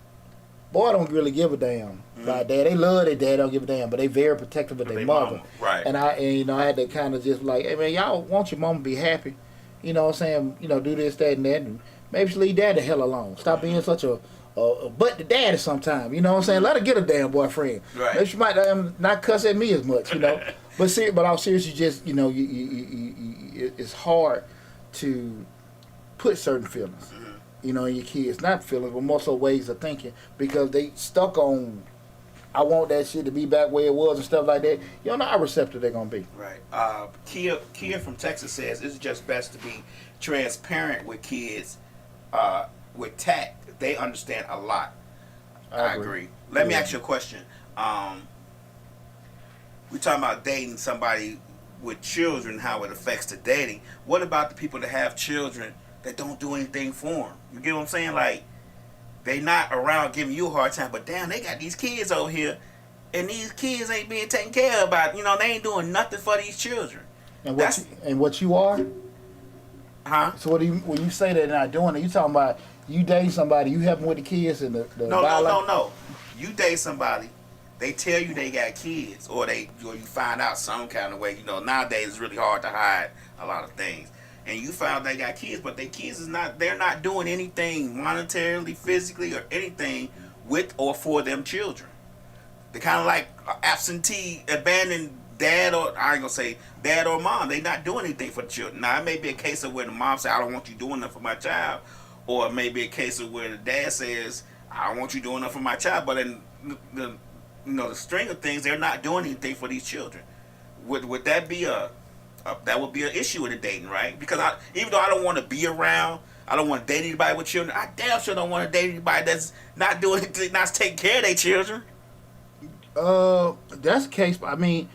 Boy don't really give a damn about dad. They love their dad, don't give a damn, but they very protective of their mother. Right. And I had to kind of just like, hey man, y'all want your mama to be happy. You know what I'm saying? Do this, that, and that, and maybe just leave dad the hell alone. Stop being such a but the daddy sometime. You know what I'm saying? Let her get a damn boyfriend. Right. Maybe she might not cuss at me as much. You know. But I'm serious. You just it's hard to put certain feelings. In your kids, not feelings, but more so ways of thinking, because they stuck on, I want that shit to be back where it was and stuff like that. You don't know how receptive they're gonna be. Right. Kia from Texas says it's just best to be transparent with kids, with tact. They understand a lot. I agree. Let me ask you a question. We're talking about dating somebody with children, how it affects the dating. What about the people that have children that don't do anything for them? You get what I'm saying? Like, they not around giving you a hard time, but damn, they got these kids over here, and these kids ain't being taken care of about. They ain't doing nothing for these children. And what you are? Huh? So when you say that they're not doing it, you talking about you dating somebody, you helping with the kids and the No. You date somebody, they tell you they got kids, or you find out some kind of way. Nowadays it's really hard to hide a lot of things. And you found they got kids, but their kids they're not doing anything monetarily, physically, or anything with or for them children. They're kind of like absentee, abandoned dad, or I ain't gonna say dad or mom. They not doing anything for the children. Now it may be a case of where the mom says, I don't want you doing nothing for my child, or it may be a case of where the dad says, I don't want you doing nothing for my child. But in the string of things, they're not doing anything for these children. Would that be that would be an issue in the dating, right? Because even though I don't want to be around, I don't want to date anybody with children, I damn sure don't want to date anybody that's not doing anything, not taking care of their children. That's the case. I'm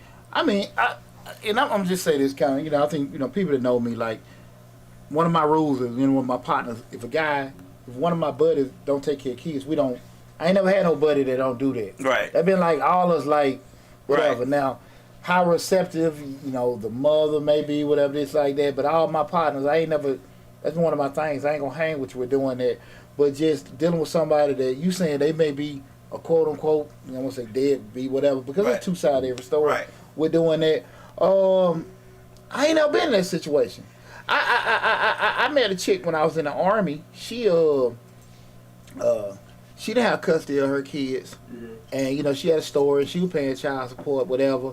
just saying this kind of, I think, people that know me, like, one of my rules is, with my partners, if one of my buddies don't take care of kids, I ain't never had no buddy that don't do that. Right. They've been like, all us, like, whatever. Right. Now, how receptive, the mother may be, whatever, it's like that. But all my partners, that's one of my things. I ain't going to hang with you with doing that. But just dealing with somebody that you saying they may be a quote unquote, I won't say deadbeat, whatever, because Right. there's two sides of every story. Right. We're doing that. I ain't never been in that situation. I met a chick when I was in the Army. She didn't have custody of her kids. And, she had a store, and she was paying child support, whatever.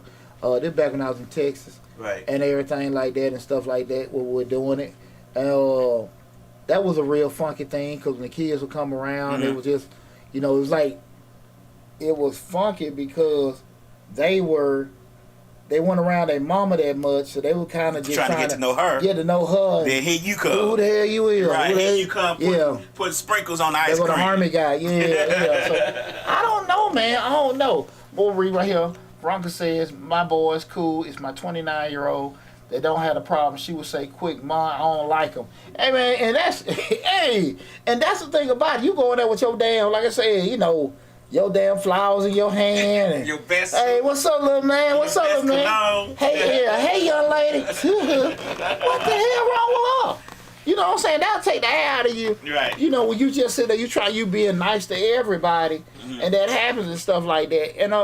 This back when I was in Texas. Right. And everything like that and stuff like that, where we're doing it. And that was a real funky thing, because when the kids would come around, it was just, it was like, it was funky because they weren't around their mama that much, so they were kind of just trying to get to know her. Get to know her. Then here you come. Who the hell you is? Right, here you come put sprinkles on the ice cream. That's what the Army guy, yeah. So, I don't know, man. I don't know. We'll read right here. Veronica says, my boy's cool. It's my 29-year-old. They don't have a problem. She would say, quick, Mom, I don't like them. Hey, man, and that's the thing about it. You go in there with your damn, like I said, your damn flowers in your hand. And, your best. Hey, what's up, little man? What's up, little man? Cologne. Hey, young lady. What the hell wrong with her? You know what I'm saying? That'll take the air out of you. Right. When you just sit there, you being nice to everybody, and that happens and stuff like that. And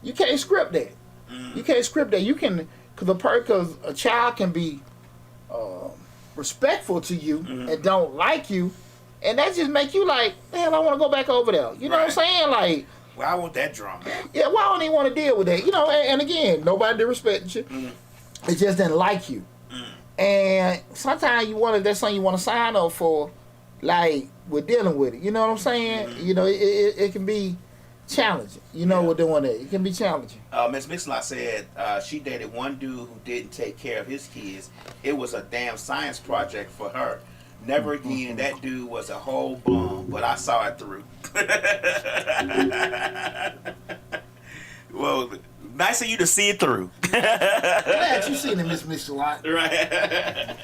you can't script that. You can't script that. You can, because a child can be respectful to you and don't like you, and that just make you like, man, I want to go back over there. You know what I'm saying? Like, well, I want that drama. Yeah, why don't they want to deal with that? And again, nobody disrespecting you. It just didn't like you. And sometimes that's something you want to sign up for, like, we're dealing with it. You know what I'm saying? It can be challenging. We're doing that. It can be challenging. Miss Mixlot said she dated one dude who didn't take care of his kids. It was a damn science project for her. Never again. That dude was a whole bum, but I saw it through. Well, nice of you to see it through. Glad you seen him, Miss Mixer lot. Right.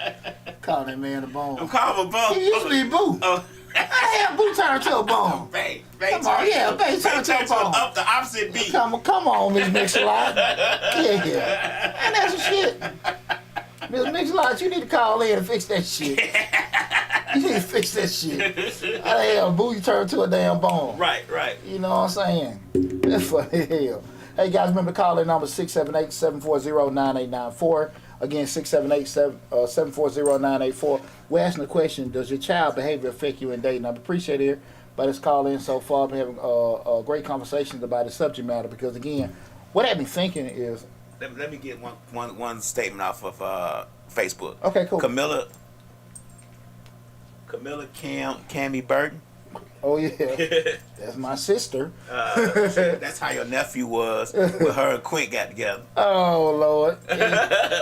Call that man a bum. I'm calling him a bum. He used to be a boo. Oh. I had Boo turn to a bum. Babe, Come on, yeah, babe, turn to a bum. Up the opposite beat. Come on, Miss Mix-a-Lot. Yeah. And that's some shit. Miss Mix-a-Lot, you need to call in and fix that shit. You need to fix that shit. How the hell, Boo, you turn to a damn bum. Right. You know what I'm saying? That's funny hell. Hey, guys, remember to call in number 678-740-9894. Again, 678-740-9894. We're asking the question, does your child behavior affect you in dating? I appreciate it. everybody that's called in so far. I've been having great conversations about the subject matter because, again, what I've been thinking is... Let me get one statement off of Facebook. Okay, cool. Camilla Cammy Burden. Oh, yeah. That's my sister. That's how your nephew was when her and Quint got together. Oh, Lord.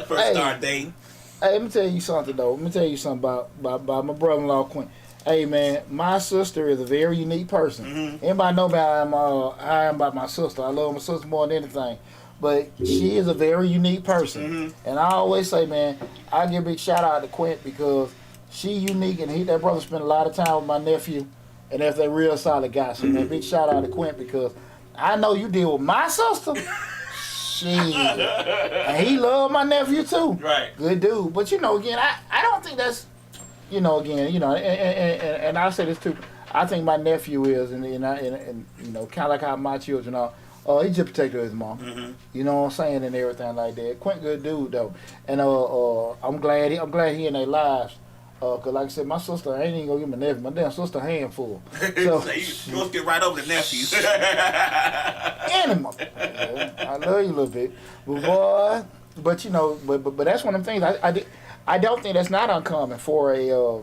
First start dating. Hey, let me tell you something, though. Let me tell you something about my brother-in-law, Quint. Hey, man, my sister is a very unique person. Anybody know about how I am about my sister. I love my sister more than anything. But she is a very unique person. And I always say, man, I give a big shout-out to Quint because she unique, and that brother spent a lot of time with my nephew, and that's a real solid guy. So, man, big shout-out to Quint because I know you deal with my sister. Shit. And he loved my nephew, too. Right. Good dude. But, again, I don't think that's... and I'll say this too. I think my nephew is, and kind of like how my children are. He's just protective of his mom. You know what I'm saying, and everything like that. Quint good dude though, and I'm glad he in their lives. Cause like I said, my sister, I ain't even gonna give my nephew. My damn sister handful. So you must get right over the nephew. Animal. I love you a little bit, but boy, but that's one of them things I don't think that's not uncommon for a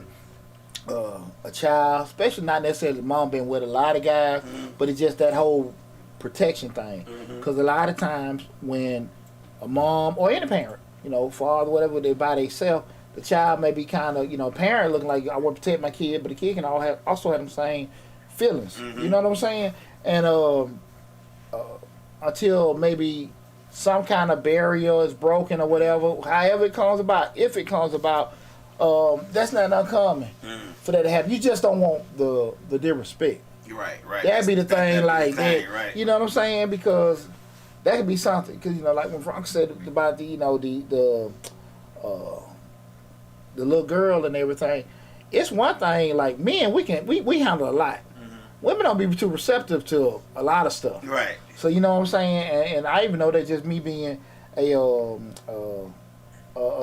child, especially not necessarily mom being with a lot of guys, but it's just that whole protection thing. Because a lot of times when a mom or any parent, father, whatever, they by themselves, the child may be kind of, parent looking like I want to protect my kid, but the kid can also have them same feelings. You know what I'm saying? And until maybe some kind of barrier is broken or whatever, however it comes about, if it comes about, that's not uncommon for that to happen. You just don't want the disrespect. Right. That'd be the thing, like that. Right. You know what I'm saying? Because that could be something. Because like when Frank said about the little girl and everything, it's one thing. Like men, we handle a lot. Women don't be too receptive to a lot of stuff. Right. So you know what I'm saying? And I even know that just me being a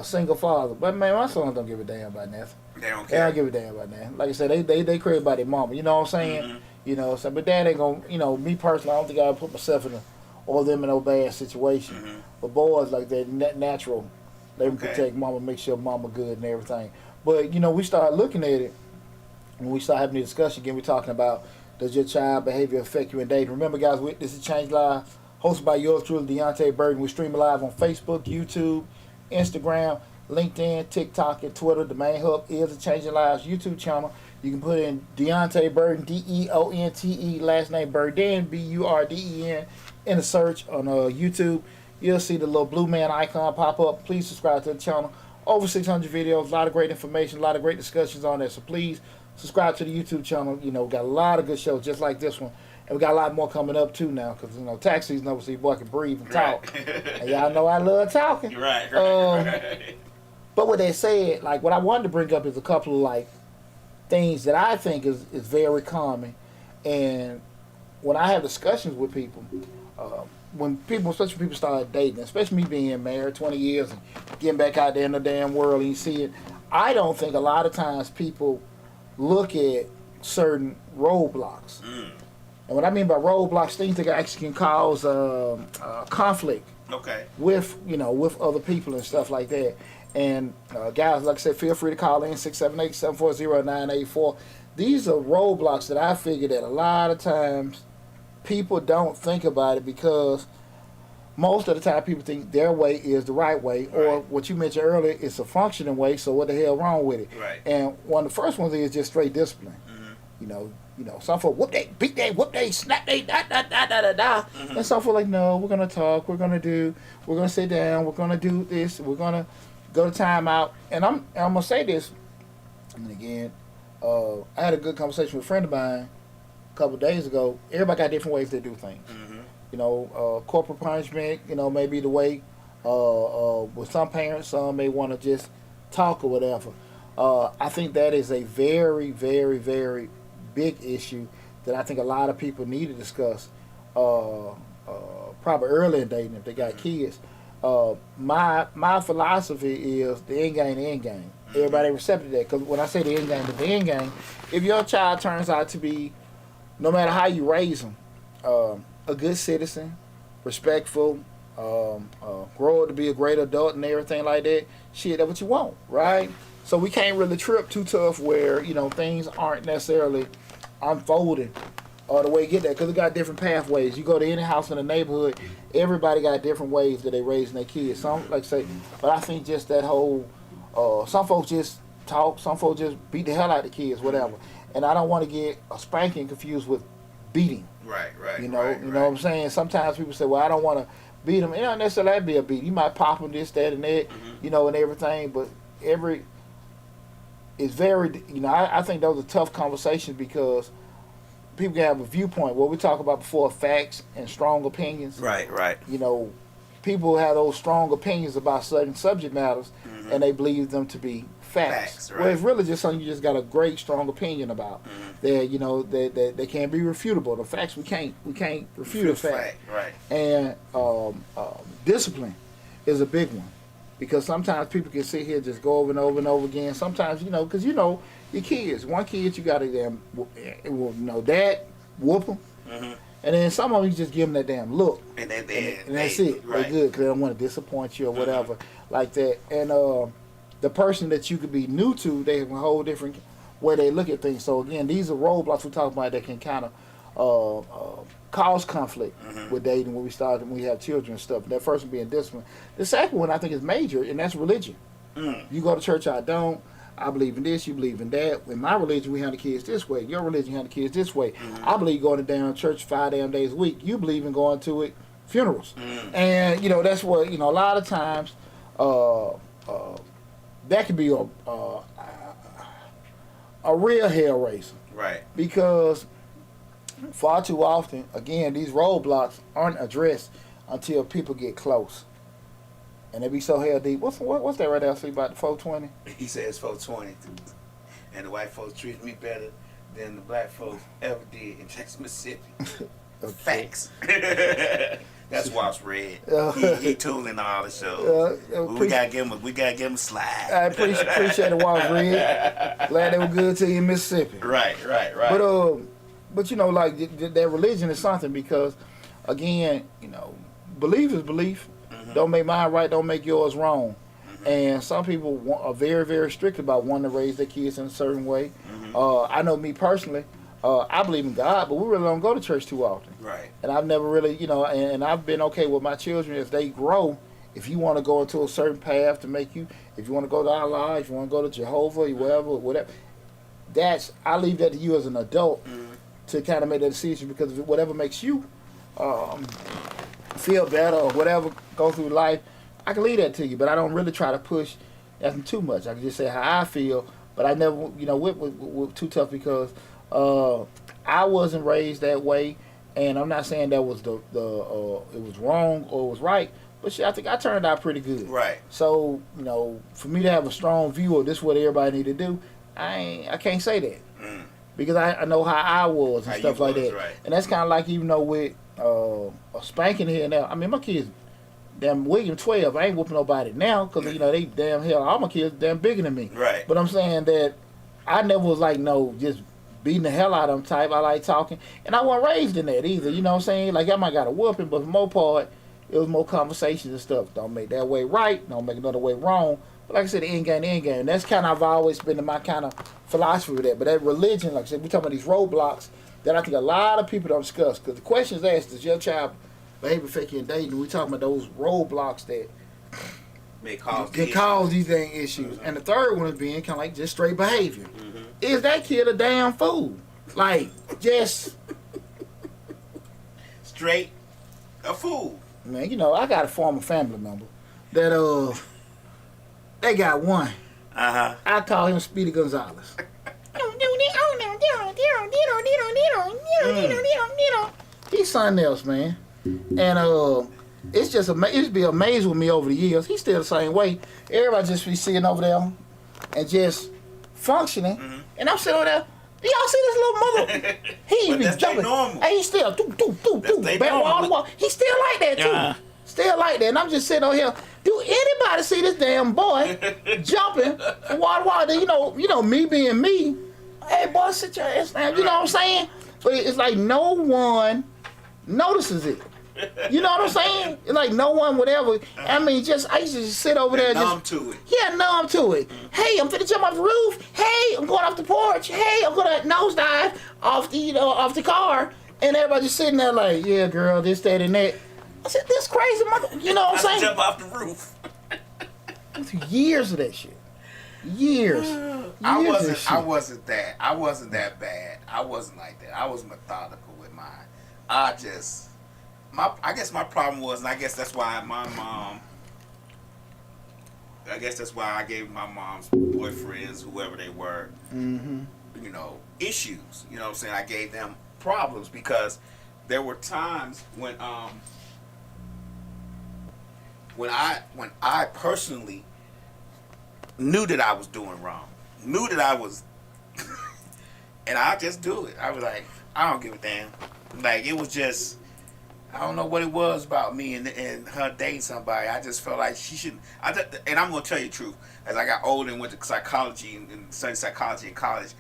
single father. But man, my sons don't give a damn about nothing. They don't They care. don't give a damn about that. Like I said, they crazy about their mama. You know what I'm saying? So but dad ain't gonna. Me personally, I don't think I would put myself or them in no bad situation. But boys like that natural, they can protect mama, make sure mama good and everything. But we start looking at it when we start having the discussion again. We're talking about, does your child behavior affect you in dating? Remember, guys, this is Change Live, hosted by yours truly, Deonte Burden. We stream live on Facebook, YouTube, Instagram, LinkedIn, TikTok, and Twitter. The main hub is the Changing Lives YouTube channel. You can put in Deonte Burden, Deonte, last name Burden, Burden, in the search on YouTube. You'll see the little blue man icon pop up. Please subscribe to the channel. Over 600 videos, a lot of great information, a lot of great discussions on there. So please subscribe to the YouTube channel. We got a lot of good shows just like this one. And we got a lot more coming up too now because, tax season over, so your boy can breathe and talk. And y'all know I love talking. Right. But what they said, like what I wanted to bring up is a couple of things that I think is very common. And when I have discussions with people, especially people start dating, especially me being married 20 years and getting back out there in the damn world and you see it, I don't think a lot of times people look at certain roadblocks. And what I mean by roadblocks, things that actually can cause conflict with other people and stuff like that. And guys, like I said, feel free to call in 678-740-0984. These are roadblocks that I figure that a lot of times people don't think about it because most of the time people think their way is the right way, or what you mentioned earlier, it's a functioning way, so what the hell wrong with it? Right. And one of the first ones is just straight discipline. Some folks whoop they, beat they, whoop they, snap they, da. And some folks like, no, we're gonna talk, we're gonna sit down, we're gonna do this, we're gonna go to timeout. And I'm gonna say this, and again, I had a good conversation with a friend of mine a couple of days ago. Everybody got different ways they do things. Corporal punishment, may be the way. With some parents, some may want to just talk or whatever. I think that is a very, very, very big issue that I think a lot of people need to discuss. Probably early in dating if they got kids. My philosophy is the end game. Everybody receptive to that, because when I say the end game, if your child turns out to be no matter how you raise them, a good citizen, respectful, grow up to be a great adult and everything like that. Shit, that's what you want, right? So we can't really trip too tough where, you know, things aren't necessarily unfolding or the way you get there, because we got different pathways. You go to any house in the neighborhood, everybody got different ways that they raising their kids. Some, like say, but I think just that whole, some folks just talk, some folks just beat the hell out of the kids, whatever. And I don't want to get a spanking confused with beating. Right. You know what I'm saying? Sometimes people say, well, I don't want to beat them. It don't necessarily have to be a beat. You might pop them this, that, and that, you know, and everything. But it's very, you know, I think those are tough conversations because people can have a viewpoint. What we talked about before, facts and strong opinions. Right. You know, people have those strong opinions about certain subject matters, and they believe them to be facts. Right. Well, it's really just something you just got a great, strong opinion about. That, you know, that they can't be refutable. The facts we can't refute a fact. Right. And discipline is a big one, because sometimes people can sit here just go over and over and over again. Sometimes, you know, because you know your kids. One kid you got to damn, you know, dad whoop them. And then some of them you just give them that damn look, and that's it. Right. They're good because they don't want to disappoint you or whatever like that. And the person that you could be new to, they have a whole different way they look at things. So again, these are roadblocks we talk about that can kind of cause conflict with dating when we have children and stuff. That first one being discipline. The second one I think is major, and that's religion. You go to church, I don't. I believe in this, you believe in that. In my religion, we handle kids this way. Your religion, you handle kids this way. I believe going to damn church 5 damn days a week. You believe in going to it funerals. And, you know, that's what, you know, a lot of times that could be a real hell raiser. Right. Because far too often, again, these roadblocks aren't addressed until people get close. And they be so hell deep. What's that right there? See about the 420? He says 420, and the white folks treat me better than the black folks ever did in Jackson, Mississippi. Facts. That's Walt's Red. He tooling all the shows. We gotta give him a slide. I appreciate it, Walt's Red. Glad they were good to you in Mississippi. Right. But you know, like that religion is something, because again, you know, belief is belief. Don't make mine right, don't make yours wrong. And some people are very, very strict about wanting to raise their kids in a certain way. I know me personally, I believe in God, but we really don't go to church too often. Right. And I've never really, you know, and I've been okay with my children as they grow. If you want to go into a certain path to make you, if you want to go to Allah, if you want to go to Jehovah, whatever, I leave that to you as an adult to kind of make that decision, because whatever makes you feel better or whatever, go through life, I can leave that to you, but I don't really try to push that too much. I can just say how I feel, but I never, you know, whip too tough, because I wasn't raised that way, and I'm not saying that was it was wrong or it was right, but shit, I think I turned out pretty good. Right. So, you know, for me to have a strong view of this is what everybody need to do, I can't say that. Because I know how I was and stuff like that. Right. And that's kind of like, even though with a spanking here and there, I mean, my kids, damn William 12, I ain't whooping nobody now, because, you know, they damn hell, all my kids damn bigger than me. Right. But I'm saying that I never was like, no, just beating the hell out of them type. I like talking. And I wasn't raised in that either, you know what I'm saying? Like, I might got a whooping, but for the most part, it was more conversations and stuff. Don't make that way right, don't make another way wrong. But like I said, the end game. And that's kind of, I've always been in my kind of philosophy with that. But that religion, like I said, we're talking about these roadblocks that I think a lot of people don't discuss. Because the question is asked, does your child behave effectively in dating? We're talking about those roadblocks that can cause these dang issues. And the third one is being kind of like just straight behavior. Is that kid a damn fool? Like, just straight a fool. Man, you know, I got a former family member that they got one. I call him Speedy Gonzalez. He's something else, man. And it's just it's be amazed with me over the years. He's still the same way. Everybody just be sitting over there and just functioning. And I'm sitting over there. Do y'all see this little mother? He be jumping. Hey, he's still He's still like that too. Still like that. And I'm just sitting over here. Do anybody see this damn boy jumping from water? You know me being me. Hey boy, sit your ass down. You know what I'm saying? but it's like no one notices it. You know what I'm saying? It's like no one would ever. I mean, I used to just sit over there, numb to it. Yeah, numb to it. Hey, I'm finna jump off the roof. Hey, I'm going off the porch. Hey, I'm gonna nosedive off off the car, and everybody just sitting there like, yeah, girl, this, that, and that. I said, this crazy mother. You know what I'm saying? Jump off the roof. Years of that shit. Years. I wasn't that bad. I wasn't like that. I was methodical with mine. I guess my problem was, and I guess that's why I gave my mom's boyfriends, whoever they were, you know, issues. You know what I'm saying? I gave them problems because there were times when I personally knew that I was doing wrong, knew that I was, and I just do it. I was like, I don't give a damn. Like, it was just, I don't know what it was about me and her dating somebody. I just felt like she shouldn't. And I'm gonna tell you the truth. As I got older and went to psychology and studied psychology in college,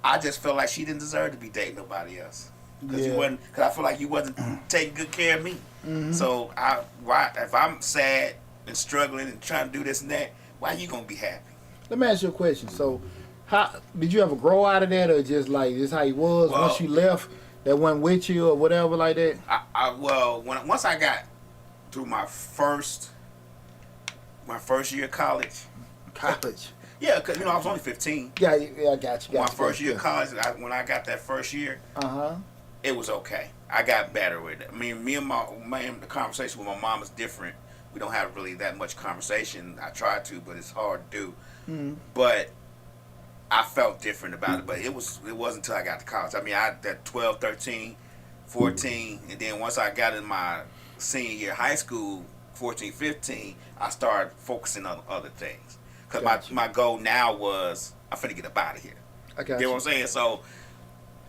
I just felt like she didn't deserve to be dating nobody else. Because I feel like you wasn't taking good care of me. Mm-hmm. So if I'm sad and struggling and trying to do this and that, why you gonna be happy? Let me ask you a question. So, how did you ever grow out of that, or just like this how you was once you left? That went with you or whatever like that? Once I got through my first year of college. College. Yeah, because I was only 15. Yeah, I got you. My first year of college, when I got that first year, it was okay. I got better with it. I mean, the conversation with my mom is different. We don't have really that much conversation. I tried to, but it's hard to do. Mm-hmm. But I felt different about it, but it wasn't until I got to college. I mean, that 12, 13, 14, and then once I got in my senior year of high school, 14, 15, I started focusing on other things. Because my goal now was, I'm finna get up out of here. You know what I'm saying? So,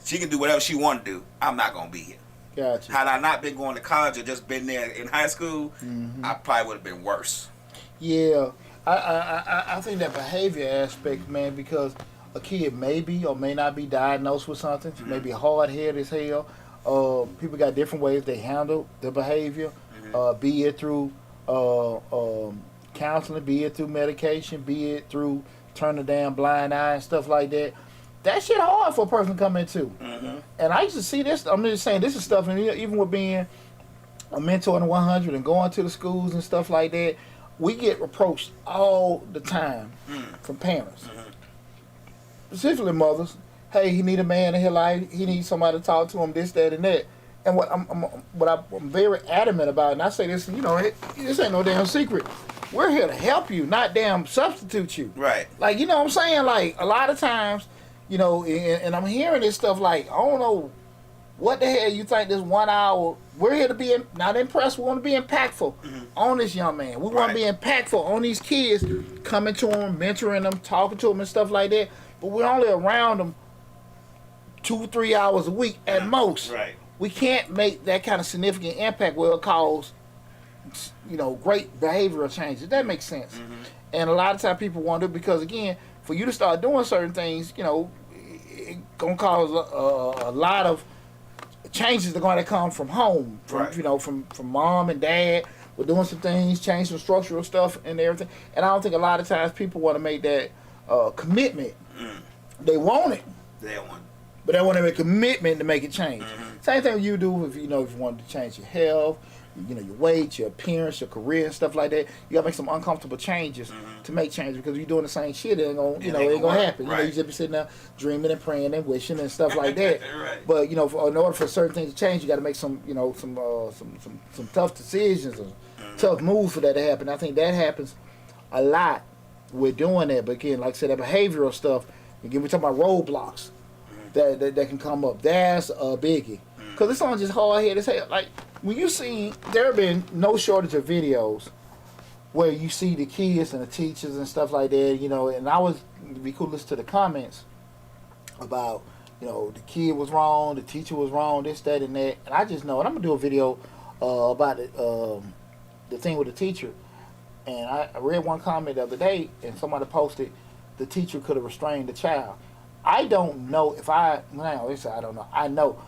she can do whatever she want to do. I'm not going to be here. Gotcha. Had I not been going to college or just been there in high school, I probably would have been worse. Yeah. I think that behavior aspect, man, because a kid may be or may not be diagnosed with something, may be hard-headed as hell. People got different ways they handle their behavior, be it through counseling, be it through medication, be it through turning a damn blind eye and stuff like that. That shit hard for a person to come into. And I used to see this, I'm just saying, this is stuff, and even with being a mentor in the 100 and going to the schools and stuff like that, we get approached all the time from parents, specifically mothers. Hey, he need a man in his life. He needs somebody to talk to him. This, that, and that. And what I'm very adamant about, and I say this, this ain't no damn secret. We're here to help you, not damn substitute you. Right. Like, you know what I'm saying? Like, a lot of times, and I'm hearing this stuff like, I don't know what the hell you think this 1 hour. We're here to be not impressed. We want to be impactful on this young man. We want to be impactful on these kids, coming to them, mentoring them, talking to them and stuff like that. But we're only around them 2-3 hours a week at most. Right. We can't make that kind of significant impact where it cause, great behavioral changes. That makes sense. And a lot of times people want to, because again, for you to start doing certain things, it's gonna cause a lot of changes are going to come from home, from mom and dad. We're doing some things, change some structural stuff and everything. And I don't think a lot of times people want to make that commitment. They want it. But they want to make a commitment to make it change. Same thing you do if you want to change your health, your weight, your appearance, your career, and stuff like that. You gotta make some uncomfortable changes to make changes, because if you're doing the same shit, it ain't gonna happen. Right. You just be sitting there dreaming and praying and wishing and stuff like that. But in order for certain things to change, you gotta make some tough decisions or tough moves for that to happen. I think that happens a lot with doing that. But again, like I said, that behavioral stuff. Again, we're talking about roadblocks that can come up. That's a biggie. Because it's not just hard-headed as hell. Like, when you see, there have been no shortage of videos where you see the kids and the teachers and stuff like that, and I was, it'd be cool to listen to the comments about, the kid was wrong, the teacher was wrong, this, that, and that. And I just know, and I'm going to do a video about it, the thing with the teacher. And I read one comment the other day, and somebody posted, the teacher could have restrained the child. I don't know if I don't know. I know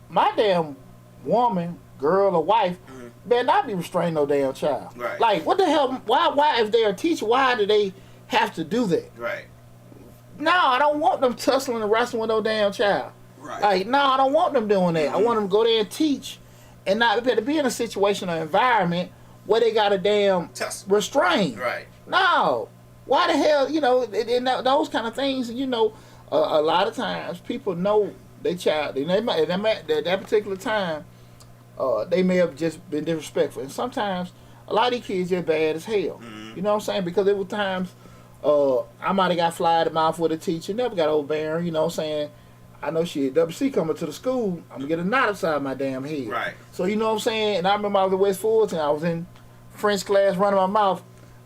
my damn woman, girl, or wife better not be restraining no damn child. Right. Like, what the hell? Why, if they're a teacher, why do they have to do that? Right. No, I don't want them tussling and wrestling with no damn child. Right. Like, no, I don't want them doing that. I want them to go there and teach and not be in a situation or environment where they got a damn restraint. Right. No. Why the hell, and those kind of things, a lot of times people know their child, and at that particular time, they may have just been disrespectful. And sometimes a lot of these kids are bad as hell. You know what I'm saying? Because there were times I might have got fly to mouth with a teacher, never got overbearing, you know what I'm saying? I know she at WC coming to the school, I'm going to get a knot upside my damn head. Right. So you know what I'm saying? And I remember I was at West Fulton, I was in French class running my mouth.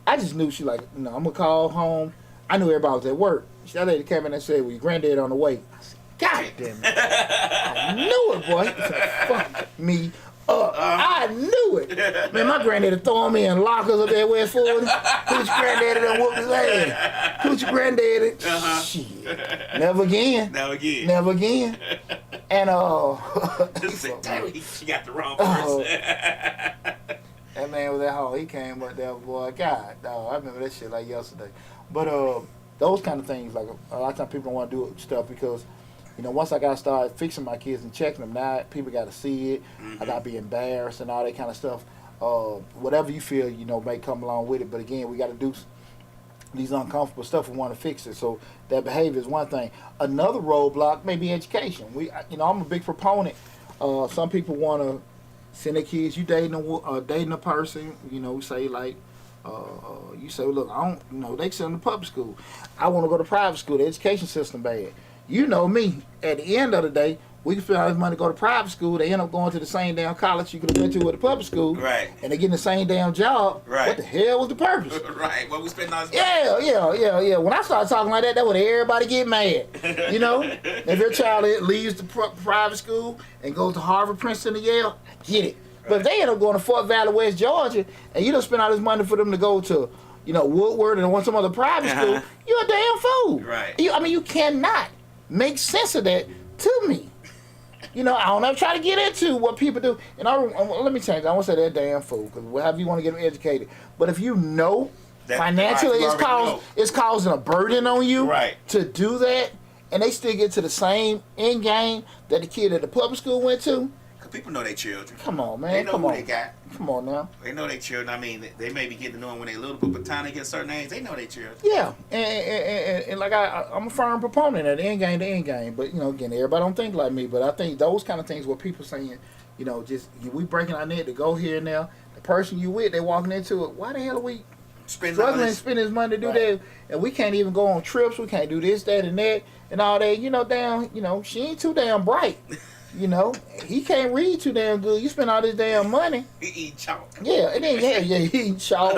I just knew she like, I'm going to call home. I knew everybody was at work. That lady came in and said, well, your granddad on the way. I said, God damn it. I knew it, boy. He said, fuck me up. I knew it. Man, my granddaddy throwing me in lockers up there at West Fulton. Who's your granddaddy done whooped his ass? Who's your granddaddy? Shit. Never again. Never again. Never again. And she got the wrong person. That man was at home. He came up there, boy. God, dog. I remember that shit like yesterday. But those kind of things, like a lot of times people don't want to do stuff because, once I got to start fixing my kids and checking them, now people got to see it. I got to be embarrassed and all that kind of stuff. Whatever you feel, may come along with it. But again, we got to do these uncomfortable stuff. We want to fix it. So that behavior is one thing. Another roadblock may be education. I'm a big proponent. Some people want to send their kids. You dating a person. Say like. You say, look, I don't, they send them to public school. I want to go to private school. The education system bad. You know me. At the end of the day, we can spend all this money to go to private school. They end up going to the same damn college you could have went to with the public school. Right. And they getting the same damn job. Right. What the hell was the purpose? Right. What we spend all this money? Yeah. When I started talking like that would everybody get mad. If your child leaves the private school and goes to Harvard, Princeton, or Yale, get it. But if they end up going to Fort Valley, West Georgia, and you don't spend all this money for them to go to, Woodward and want some other private school, you're a damn fool. Right. You cannot make sense of that to me. I don't ever try to get into what people do. And let me change. I won't say they're a damn fool, because however you want to get them educated. But if you know that financially it's causing a burden on you to do that, and they still get to the same end game that the kid at the public school went to, people know their children. Come on, man. They know who they got. Come on now. They know their children. I mean, they may be getting to know them when they're little, but by the time they get certain age, they know their children. Yeah, and like I'm a firm proponent of the end game. But again, everybody don't think like me. But I think those kind of things where people saying, just we breaking our neck to go here and now. The person you with, they walking into it. Why the hell are we struggling and spending this money to do that? And we can't even go on trips. We can't do this, that, and that, and all that. She ain't too damn bright. He can't read too damn good. You spend all this damn money. He eat chalk. Yeah, and then he eat chalk.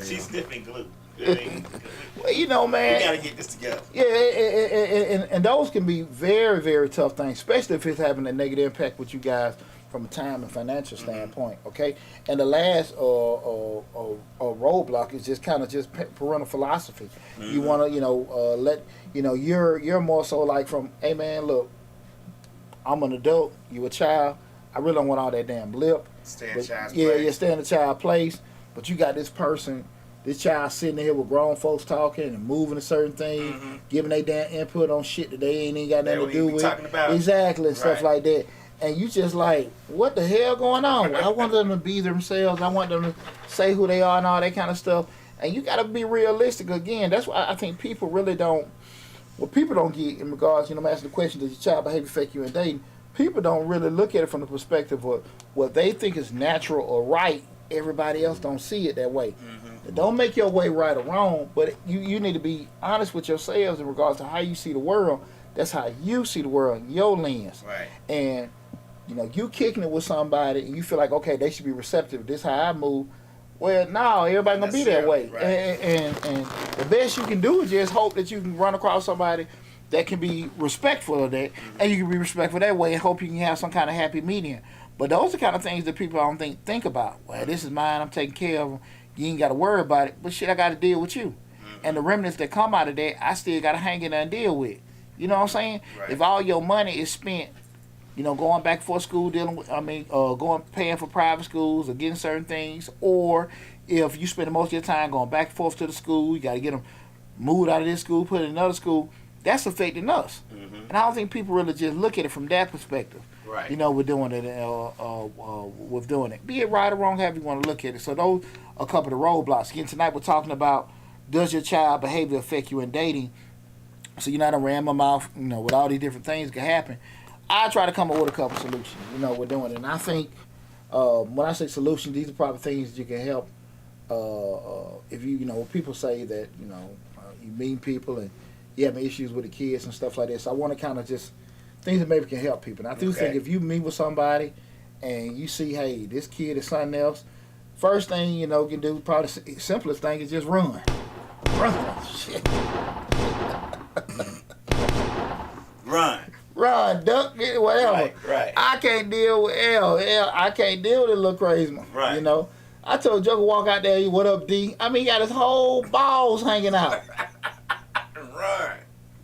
She's sniffing glue. Well, man. We gotta get this together. Yeah, and those can be very, very tough things, especially if it's having a negative impact with you guys from a time and financial standpoint. Okay, and the last roadblock is just kind of just parental philosophy. You want to, let you're more so like from, hey man, look, I'm an adult, you a child. I really don't want all that damn lip. Stay in child's place. Yeah, stay in the child place. But you got this child sitting here with grown folks talking and moving a certain thing, giving their damn input on shit that they ain't even got nothing to do with. Talking about. Exactly, and stuff like that. And you just like, what the hell going on? I want them to be themselves. I want them to say who they are and all that kind of stuff. And you got to be realistic again. That's why I think people really don't. What people don't get in regards, I'm asking the question, does your child behavior affect you in dating? People don't really look at it from the perspective of what they think is natural or right. Everybody else don't see it that way. Don't make your way right or wrong, but you need to be honest with yourselves in regards to how you see the world. That's how you see the world in your lens. Right. And you kicking it with somebody and you feel like, okay, they should be receptive. This is how I move. Well, no, everybody gonna be that way. Right. And the best you can do is just hope that you can run across somebody that can be respectful of that, and you can be respectful that way, and hope you can have some kind of happy medium. But those are the kind of things that people I don't think about. Well, this is mine. I'm taking care of them. You ain't got to worry about it. But shit, I got to deal with you. And the remnants that come out of that, I still got to hang in there and deal with. You know what I'm saying? Right. If all your money is spent, going back for school, paying for private schools or getting certain things, or if you spend most of your time going back and forth to the school, you got to get them moved out of this school, put in another school, that's affecting us. And I don't think people really just look at it from that perspective. Right. We're doing it, with doing it. Be it right or wrong, however you want to look at it. So those are a couple of the roadblocks. Again, tonight we're talking about, does your child behavior affect you in dating? So you're not a ram my mouth, with all these different things can happen. I try to come up with a couple solutions. We're doing it. And I think when I say solutions, these are probably things that you can help. If people say that, you meet people and you have issues with the kids and stuff like this. So I want to kind of just things that maybe can help people. And I do think if you meet with somebody and you see, hey, this kid is something else, first thing you can do, probably the simplest thing is just run. Shit. Run, duck, whatever. Right. I can't deal with L. I can't deal with a little crazy one. Right. I told Joker walk out there, what up, D? I mean, he got his whole balls hanging out. Run.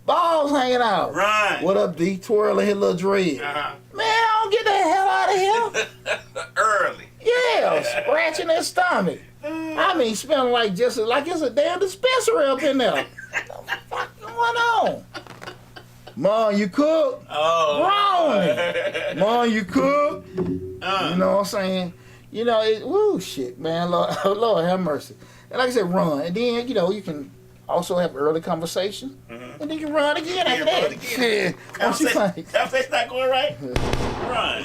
Balls hanging out. Run. What up, D? Twirling his little dread. Uh-huh. Man, I don't get the hell out of here. Early. Yeah, scratching his stomach. I mean, smelling like it's a damn dispensary up in there. What the fuck going on? Mom, you cook? Oh. Wrong. Mom, you cook? You know what I'm saying? Shit, man. Lord have mercy. And like I said, run. And then, you can also have early conversation. And then you can run again after that. Shit. What you think? Conversation's not going right? Run.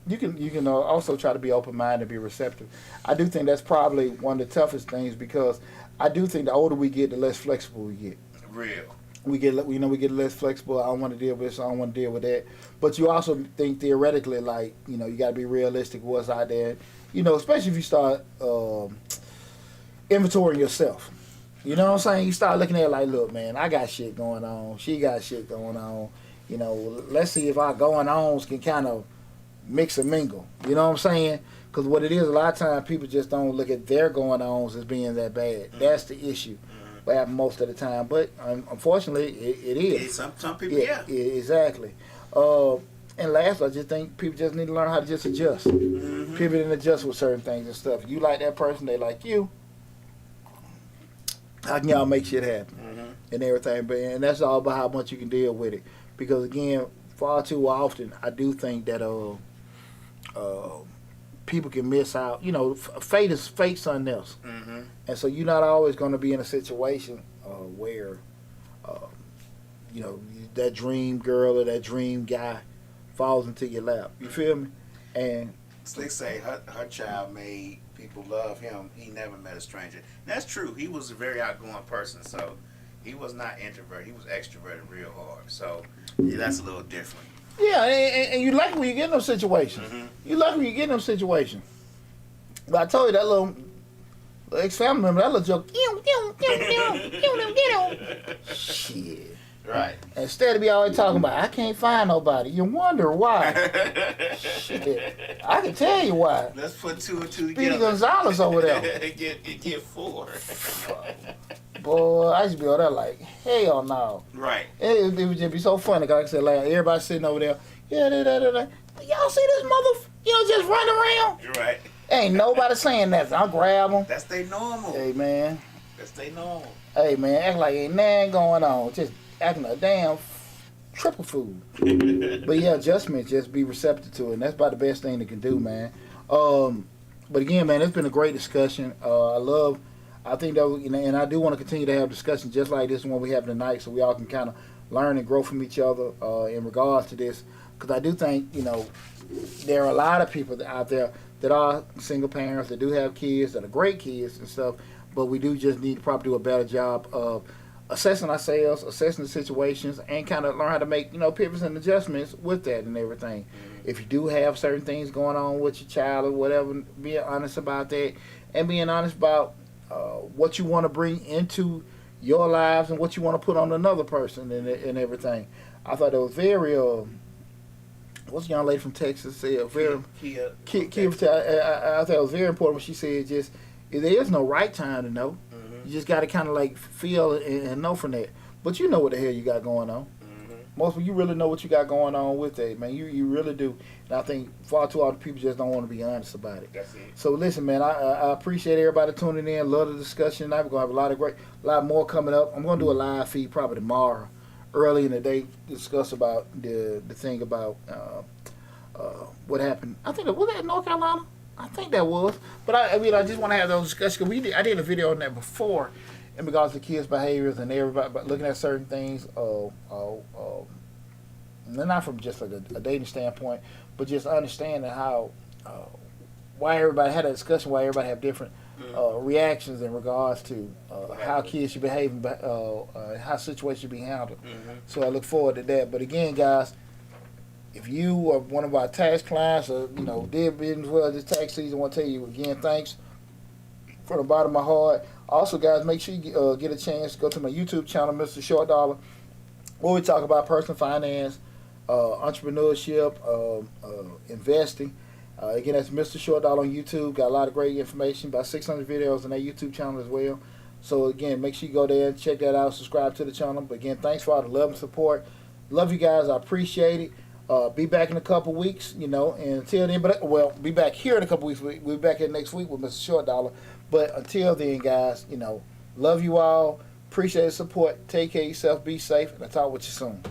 You can also try to be open-minded and be receptive. I do think that's probably one of the toughest things, because I do think the older we get, the less flexible we get. Real. We get less flexible. I don't want to deal with this. I don't want to deal with that. But you also think theoretically, like, you got to be realistic with what's out there. Especially if you start inventorying yourself. You know what I'm saying? You start looking at it like, look, man, I got shit going on. She got shit going on. Let's see if our going-ons can kind of mix and mingle. You know what I'm saying? Because what it is, a lot of times people just don't look at their going-ons as being that bad. That's the issue. What happens most of the time, but unfortunately, it is. Some people, yeah. Exactly. And last, I just think people just need to learn how to just adjust. Pivot and adjust with certain things and stuff. You like that person, they like you. How can y'all make shit happen and everything? And that's all about how much you can deal with it. Because again, far too often, I do think that people can miss out. Fate's something else. And so you're not always going to be in a situation where, that dream girl or that dream guy falls into your lap. You feel me? And Slick say her child made people love him. He never met a stranger. That's true. He was a very outgoing person, so he was not introverted. He was extroverted real hard. So yeah, that's a little different. Yeah, and you like when you get in those situations. You like when you get in those situations. But I told you that little ex-family member, that little joke. Shit. Right. Instead of be always talking about, I can't find nobody. You wonder why. Shit. I can tell you why. Let's put two and two Speedy together. Gonzalez over there. get four. Boy, I used to be over there like, hell no. Right. It would just be so funny. Like I said, like, everybody sitting over there. Yeah, y'all see this just running around? You're right. Ain't nobody saying nothing. I'll grab them. That's they normal. Hey, man. That's they normal. Hey, man, act like ain't nothing going on. Just acting a damn triple fool. But yeah, adjustments, just be receptive to it. And that's about the best thing they can do, man. But again, man, it's been a great discussion. I think that, and I do want to continue to have discussions just like this one we have tonight, so we all can kind of learn and grow from each other in regards to this. Because I do think, there are a lot of people out there that are single parents, that do have kids, that are great kids and stuff, but we do just need to probably do a better job of assessing ourselves, assessing the situations, and kind of learn how to make, pivots and adjustments with that and everything. If you do have certain things going on with your child or whatever, being honest about that, and being honest about what you want to bring into your lives and what you want to put on another person and everything. I thought it was very, what's the young lady from Texas said? Very, Kia, I thought it was very important when she said there is no right time to know. You just got to kind of like feel and know from that. But you know what the hell you got going on. Most of you really know what you got going on with that, man. You really do. And I think far too often people just don't want to be honest about it. That's it. So listen, man, I appreciate everybody tuning in. Love the discussion tonight. We're gonna have a lot more coming up. I'm gonna do a live feed probably tomorrow, early in the day, discuss about the thing about what happened. I think was that in North Carolina. I think that was. But I just want to have those discussions. I did a video on that before, in regards to kids' behaviors and everybody looking at certain things. Not from just like a dating standpoint, but just understanding how why everybody had a discussion, why everybody have different reactions in regards to how kids should behave and how situations should be handled. So I look forward to that. But again, guys, if you are one of our tax clients or did business well this tax season, I want to tell you again, thanks from the bottom of my heart. Also, guys, make sure you get a chance to go to my YouTube channel, Mr. Short Dollar, where we talk about personal finance, entrepreneurship, investing. Again, that's Mr. Short Dollar on YouTube. Got a lot of great information, about 600 videos on that YouTube channel as well. So again, make sure you go there and check that out, subscribe to the channel. But again, thanks for all the love and support. Love you guys. I appreciate it. Be back in a couple weeks, and until then, be back here in a couple weeks. We'll be back here next week with Mr. Short Dollar. But until then, guys, love you all. Appreciate the support. Take care of yourself. Be safe. And I'll talk with you soon.